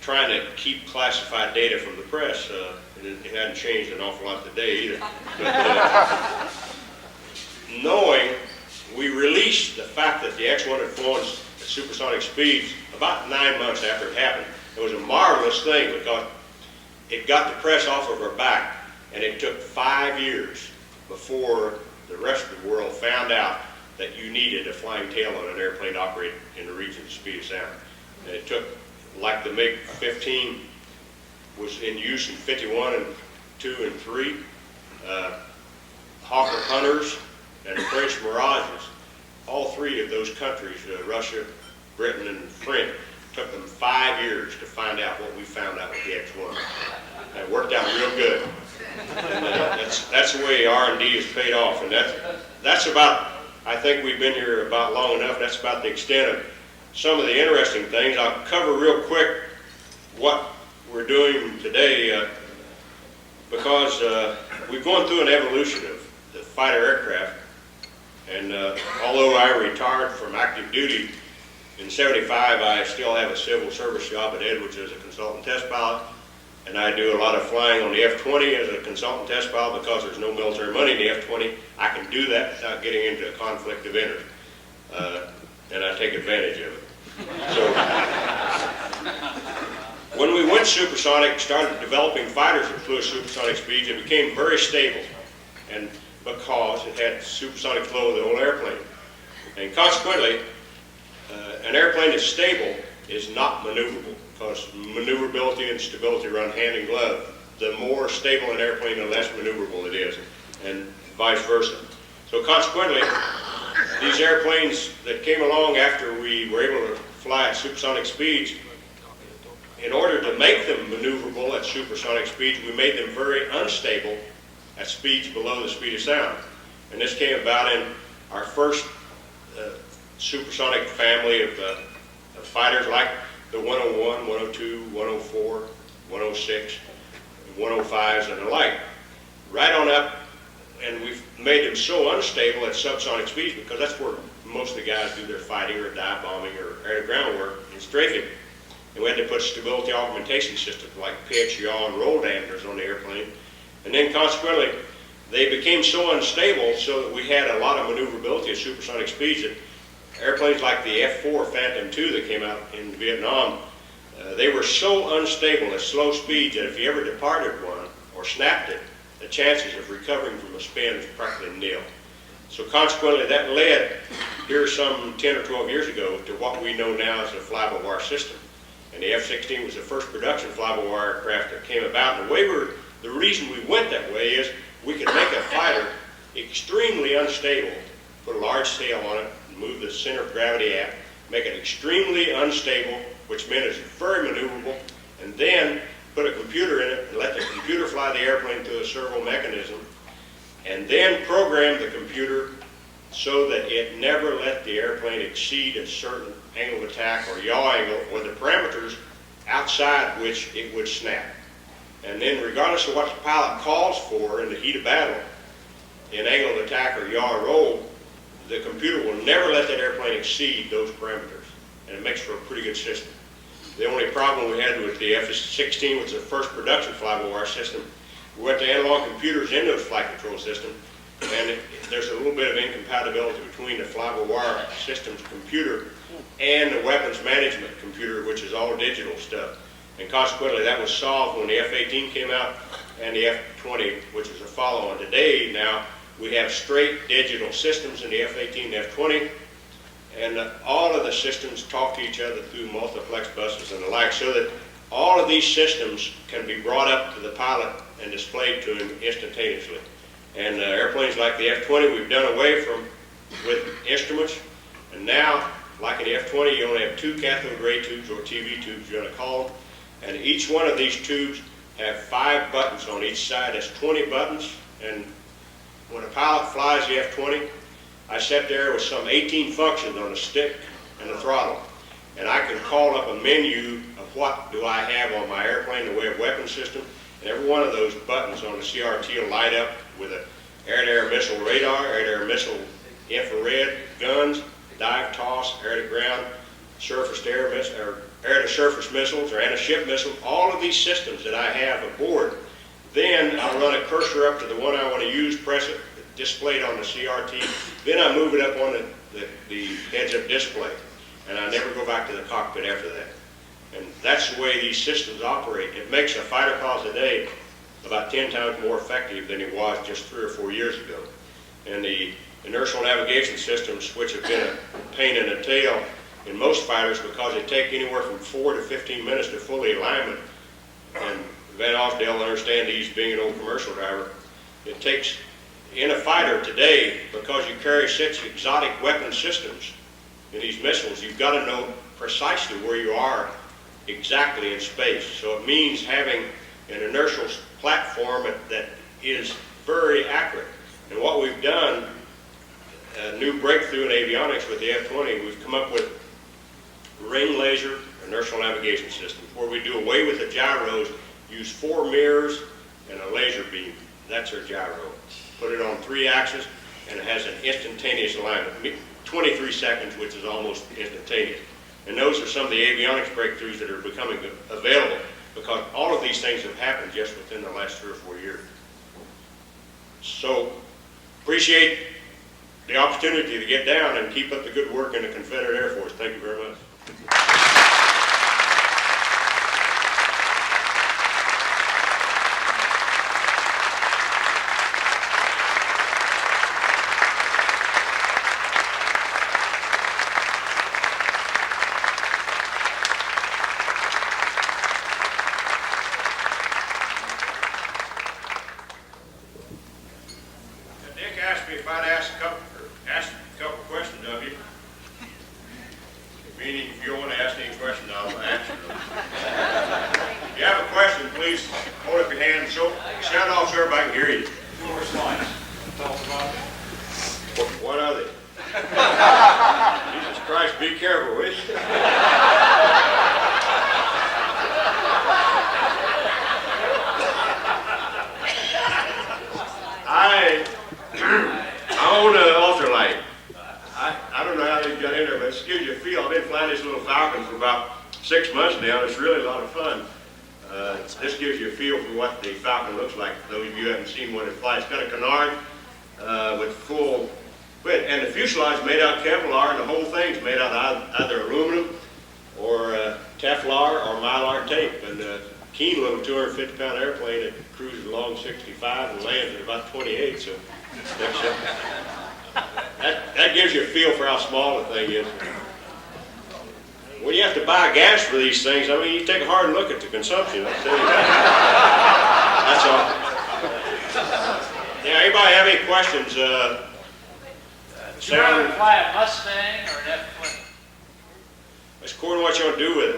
trying to keep classified data from the press. And it hadn't changed an awful lot today either. But, knowing, we released the fact that the X-1 had flown at supersonic speeds about 9 months after it happened. It was a marvelous thing because it got the press off of our back, and it took 5 years before the rest of the world found out that you needed a flying tail on an airplane to operate in the region of speed of sound. And it took, like the MiG-15 was in use in 51 and 2 and 3, Hawker Hunters and French Mirages, all 3 of those countries, Russia, Britain, and France, took them 5 years to find out what we found out with the X-1. And it worked out real good. And that's the way R&D has paid off, and that's about, I think we've been here about long enough. That's about the extent of some of the interesting things. I'll cover real quick what we're doing today because we're going through an evolution of the fighter aircraft. And although I retired from active duty in '75, I still have a civil service job at Edwards as a consultant test pilot. And I do a lot of flying on the F-20 as a consultant test pilot because there's no military money in the F-20. I can do that without getting into a conflict of interest. And I take advantage of it. So, when we went supersonic, started developing fighters that flew at supersonic speeds, it became very stable. And because it had supersonic flow of the whole airplane. And consequently, an airplane that's stable is not maneuverable, because maneuverability and stability run hand in glove. the more stable an airplane, the less maneuverable it is, and vice versa. So consequently, these airplanes that came along after we were able to fly at supersonic speeds, in order to make them maneuverable at supersonic speeds, we made them very unstable at speeds below the speed of sound. And this came about in our first supersonic family of fighters, like the 101, 102, 104, 106, 105s, and the like. Right on up, and we've made them so unstable at subsonic speeds because that's where most of the guys do their fighting or dive bombing or air-to-ground work in strafing. And we had to put stability augmentation systems like pitch, yaw, and roll dampeners on the airplane. And then consequently, they became so unstable so that we had a lot of maneuverability at supersonic speeds that airplanes like the F-4 Phantom II that came out in Vietnam, they were so unstable at slow speeds that if you ever departed one or snapped it, the chances of recovering from a spin was practically nil. So consequently, that led here some 10 or 12 years ago to what we know now as the fly-by-wire system. And the F-16 was the first production fly-by-wire aircraft that came about. And the reason we went that way is we could make a fighter extremely unstable, put a large sail on it, move the center of gravity aft, make it extremely unstable, which meant it's very maneuverable, and then put a computer in it and let the computer fly the airplane through a servo mechanism, and then program the computer so that it never let the airplane exceed a certain angle of attack or yaw angle or the parameters outside which it would snap. And then regardless of what the pilot calls for in the heat of battle, in angle of attack or yaw or roll, the computer will never let that airplane exceed those parameters. And it makes for a pretty good system. The only problem we had with the F-16 was the first production fly-by-wire system. We went to analog computers into the flight control system, and there's a little bit of incompatibility between the fly-by-wire system's computer and the weapons management computer, which is all digital stuff. And consequently, that was solved when the F-18 came out and the F-20, which is a follow-on. Today, now, we have straight digital systems in the F-18 and F-20, and all of the systems talk to each other through multiplex buses and the like, so that all of these systems can be brought up to the pilot and displayed to him instantaneously. And airplanes like the F-20 we've done away from with instruments, and now, like in the F-20, you only have 2 cathode ray tubes, or TV tubes you want to call them, and each one of these tubes have 5 buttons on each side. That's 20 buttons, and when a pilot flies the F-20, I sit there with some 18 functions on the stick and the throttle, and I can call up a menu of what do I have on my airplane in the way of weapon system, and every one of those buttons on the CRT will light up with an air-to-air missile radar, air-to-air missile infrared guns, dive toss, air-to-ground, surface-to-air missiles, or air-to-surface missiles, or anti-ship missiles, all of these systems that I have aboard. Then I'll run a cursor up to the one I want to use, press it, displayed on the CRT. Then I move it up on the heads-up display, and I never go back to the cockpit after that. And that's the way these systems operate. It makes a fighter pilot today about 10 times more effective than it was just 3 or 4 years ago. And the inertial navigation systems, which have been a pain in the tail in most fighters because they take anywhere from 4 to 15 minutes to fully alignment. And Van Ausdell will understand these, being an old commercial driver. It takes, in a fighter today, because you carry 6 exotic weapon systems in these missiles, you've got to know precisely where you are exactly in space. So it means having an inertial platform that is very accurate. And what we've done, a new breakthrough in avionics with the F-20, we've come up with ring laser inertial navigation systems, where we do away with the gyros, use 4 mirrors and a laser beam. That's our gyro. Put it on 3 axes, and it has an instantaneous alignment, 23 seconds, which is almost instantaneous. And those are some of the avionics breakthroughs that are becoming available, because all of these things have happened just within the last 3 or 4 years. So, appreciate the opportunity to get down and keep up the good work in the Confederate Air Force. Thank you very much. so everybody can hear you. Floor slides. Tell us about it. What are they? Jesus Christ, be careful, will you? I own an ultralight. I don't know how they got in there, but it gives you a feel. I've been flying this little Falcon for about 6 months now. It's really a lot of fun. This gives you a feel for what the Falcon looks like. Those of you who haven't seen one it flies, it's got a canard with full width, and the fuselage is made out of Kevlar, and the whole thing's made out of either aluminum or Teflar or Mylar tape. And a keen little 250-pound airplane that cruises along 65 and lands at about 28. So that gives you a feel for how small the thing is. When you have to buy gas for these things, I mean, you take a hard look at the consumption. I'll tell you that. That's all. Yeah, anybody have any questions? Would you rather fly a Mustang or an F-20? It's according to what you want to do with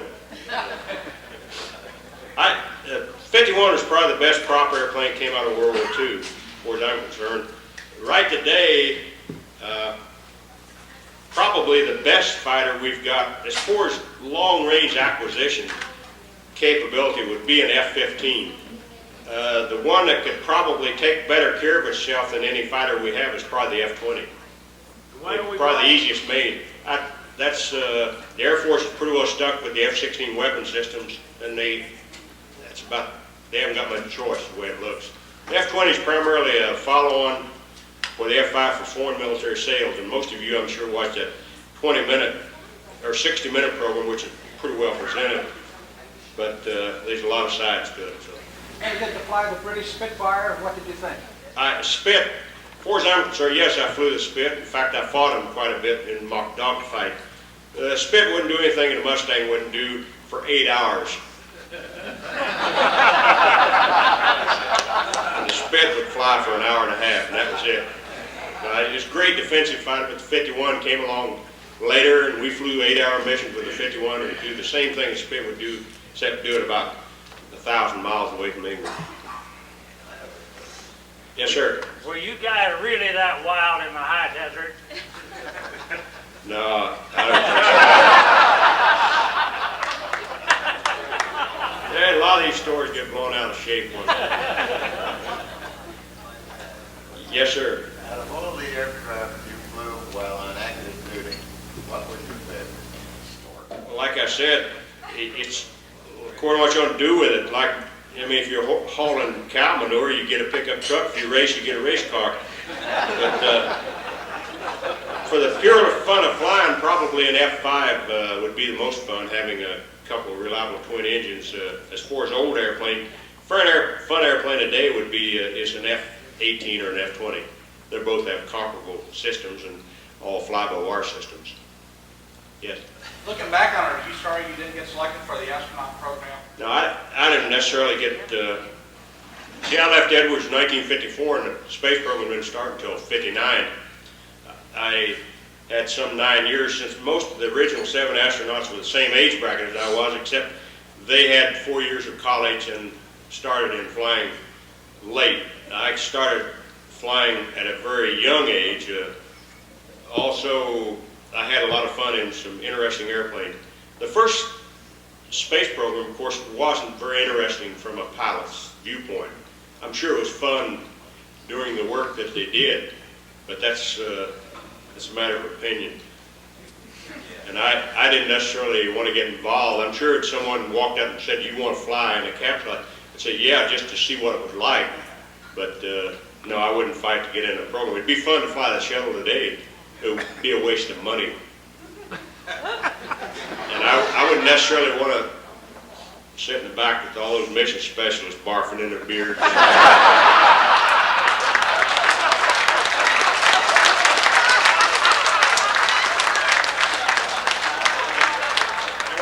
it. 51 was probably the best prop airplane that came out of World War II, as far as I'm concerned. Right today, probably the best fighter we've got, as far as long-range acquisition capability, would be an F-15. The one that could probably take better care of itself than any fighter we have is probably the F-20. Probably the easiest made. The Air Force is pretty well stuck with the F-16 weapon systems, and they haven't got much choice the way it looks. The F-20 is primarily a follow-on for the F-5 for foreign military sales, and most of you, I'm sure, watched that 20-minute or 60-minute program, which is pretty well presented, but there's a lot of sides to it. So. And did you fly the British Spitfire? What did you think? Spit, as far as I'm concerned, yes, I flew the Spit. In fact, I fought him quite a bit in mock dogfight. The Spit wouldn't do anything the Mustang wouldn't do for 8 hours. The Spit would fly for an hour and a half, and that was it. It was a great defensive fighter, but the 51 came along later, and we flew 8-hour missions with the 51 and do the same thing the Spit would do, except do it about 1,000 miles away from England. Yes, sir. Were you guys really that wild in the high desert? No, I don't think so. Yeah, a lot of these stories get blown out of shape one day. Yes, sir. Out of all the aircraft you flew while on active duty, what was your favorite? Well, like I said, it's according to what you want to do with it. Like, I mean, if you're hauling cow manure, you get a pickup truck. If you race, you get a race car. But for the pure fun of flying, probably an F-5 would be the most fun, having a couple of reliable twin engines. As far as old airplane, fun airplane today would be is an F-18 or an F-20. They both have comparable systems and all fly-by-wire systems. Yes. Looking back on it, are you sorry you didn't get selected for the astronaut program? No, I didn't necessarily get. See, I left Edwards in 1954, and the space program didn't start until '59. I had some 9 years since most of the original 7 astronauts were the same age bracket as I was, except they had 4 years of college and started in flying late. I started flying at a very young age. Also, I had a lot of fun in some interesting airplanes. The first space program, of course, wasn't very interesting from a pilot's viewpoint. I'm sure it was fun doing the work that they did, but that's a matter of opinion. And I didn't necessarily want to get involved. I'm sure if someone walked up and said, "Do you want to fly in a capsule?" I'd say, "Yeah, just to see what it was like." But no, I wouldn't fight to get in a program. It'd be fun to fly the shuttle today. It would be a waste of money. And I wouldn't necessarily want to sit in the back with all those mission specialists barfing in their beards. Well,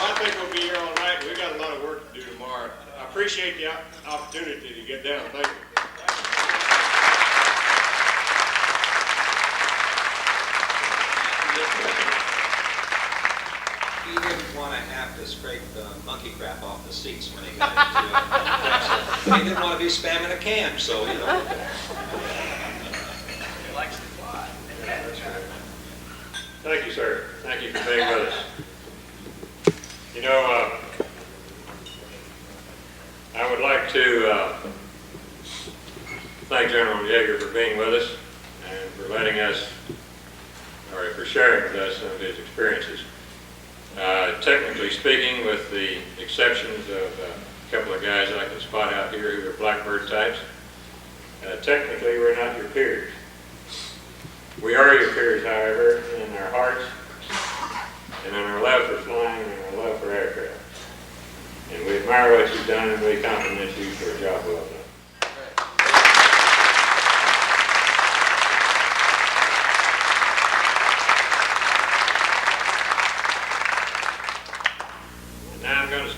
I think we'll be here all night. We've got a lot of work to do tomorrow. I appreciate the opportunity to get down. Thank you. He didn't want to have to scrape the monkey crap off the seats when he got into it. He didn't want to be spamming a can, so, you know. He likes to fly. Thank you, sir. Thank you for being with us. You know, I would like to thank General Yeager for being with us and for letting us, or for sharing with us some of his experiences. Technically speaking, with the exceptions of a couple of guys I can spot out here who are blackbird types, technically we're not your peers. We are your peers, however, in our hearts and in our love for flying and our love for aircraft. And we admire what you've done and we compliment you for a job well done.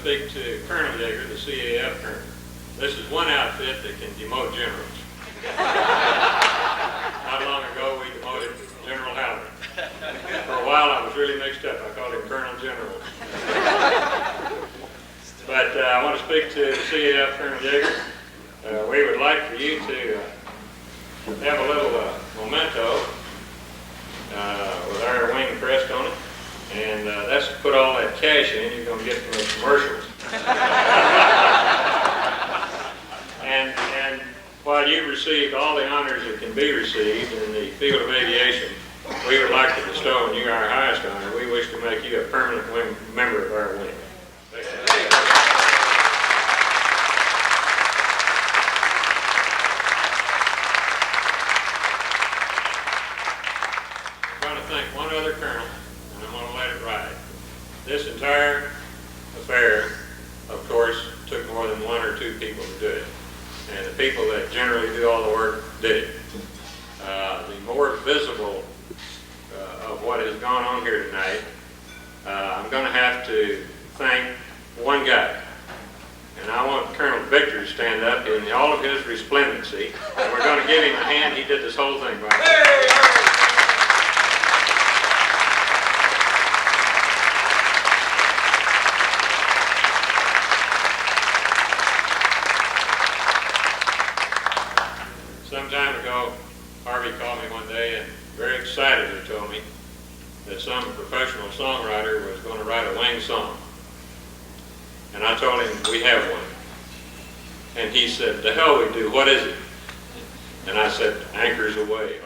Speak to Colonel Yeager, the CAF colonel. This is one outfit that can demote generals. Not long ago, we demoted General Howard. For a while, I was really mixed up. I called him Colonel General. But I want to speak to the CAF Colonel Yeager. We would like for you to have a little memento with our wing crest on it. And that's to put all that cash in you're going to get from those commercials. and while you've received all the honors that can be received in the field of aviation, we would like to bestow on you our highest honor. We wish to make you a permanent member of our wing. Thank you. I'm going to thank one other colonel. This entire affair, of course, took more than one or two people to do it. And the people that generally do all the work did it. The more visible of what has gone on here tonight, I'm going to have to thank one guy. And I want Colonel Victor to stand up in all of his resplendency. And we're going to give him a hand. He did this whole thing by himself. Some time ago, Harvey called me one day and very excitedly told me that some professional songwriter was going to write a wing song. And I told him, we have one. And he said, the hell we do, what is it? And I said, Anchors Away.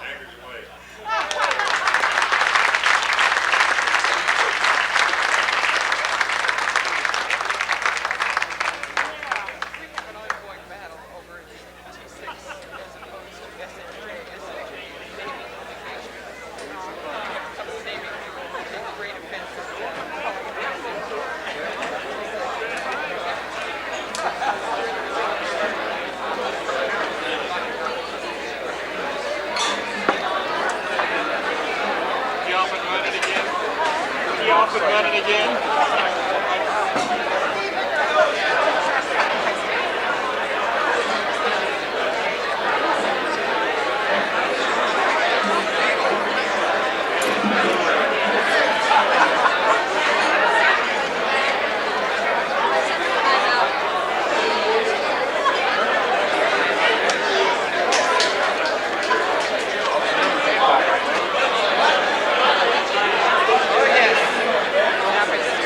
Anchors Away. Oh, yes.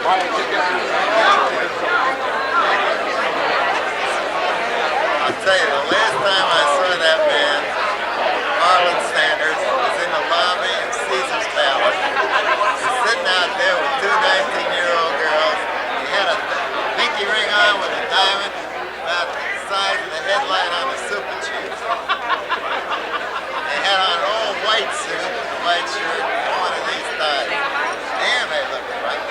I'll tell you, the last time I saw that man, Marlon Sanders, was in the lobby of Caesar's Palace, sitting out there with two 19-year-old girls. He had a pinky ring on with a diamond about the size of the headlight on the Super Chief. They had on an old white suit, a white shirt, and one of these ties. Damn, they look right.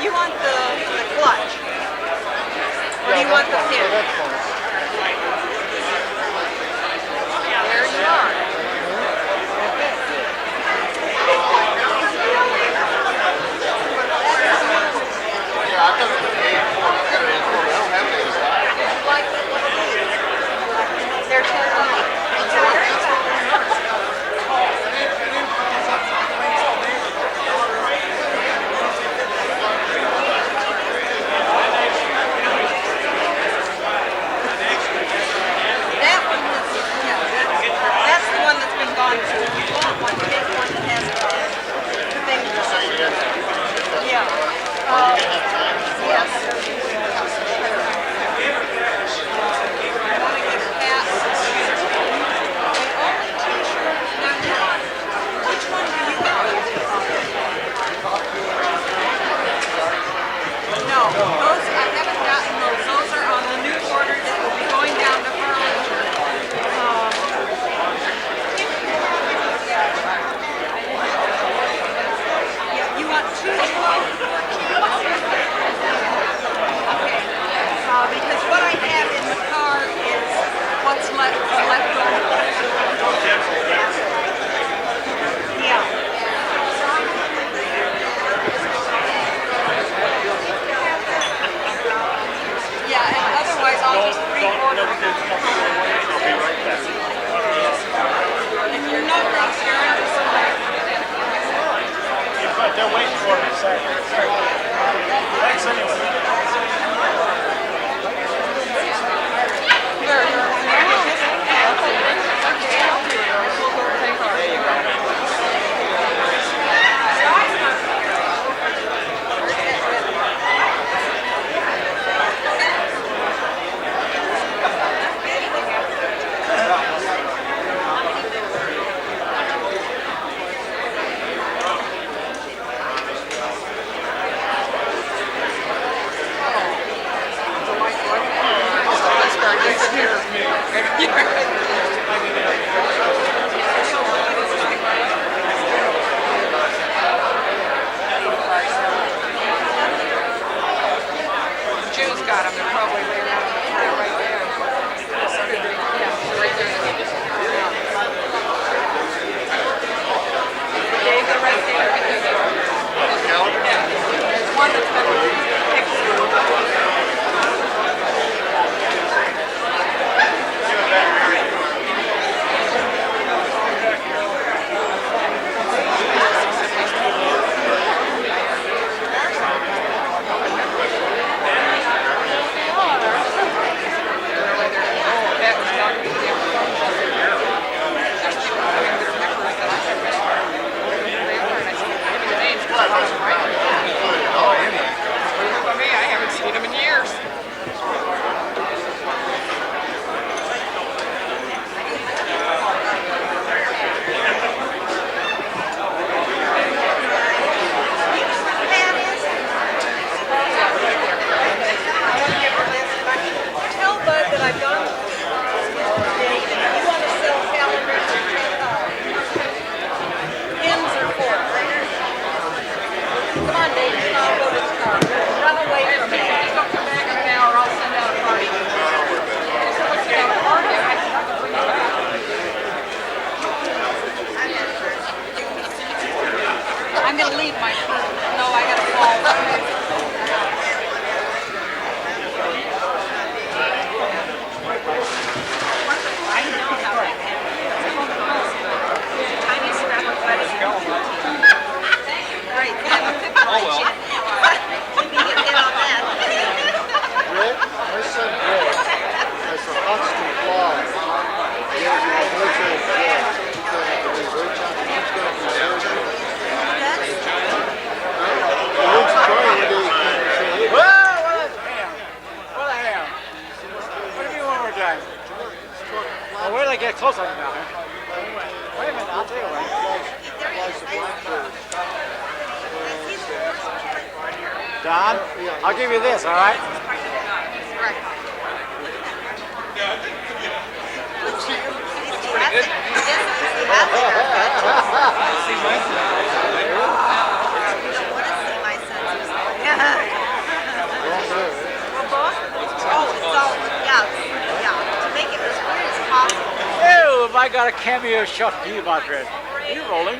You want the clutch? Or do you want the pin? There you are. Yeah, I thought it was an 84. I got an 84. I don't have an 85. They're 10. one that's been picked through. I'm gonna leave my phone. No, I gotta call. I know how that happens. Tiny scrap of lettuce. Great. I have a picture. Oh well. You can get in on that. Rick, my son Rick has a Ausdell fly. He has a military fly. He's going to be very choppy. He's going to be very choppy. Well, where did I get close on it now? Wait a minute, I'll tell you what. Don, I'll give you this, all right? If I got a cameo shot for you, my friend. Are you rolling?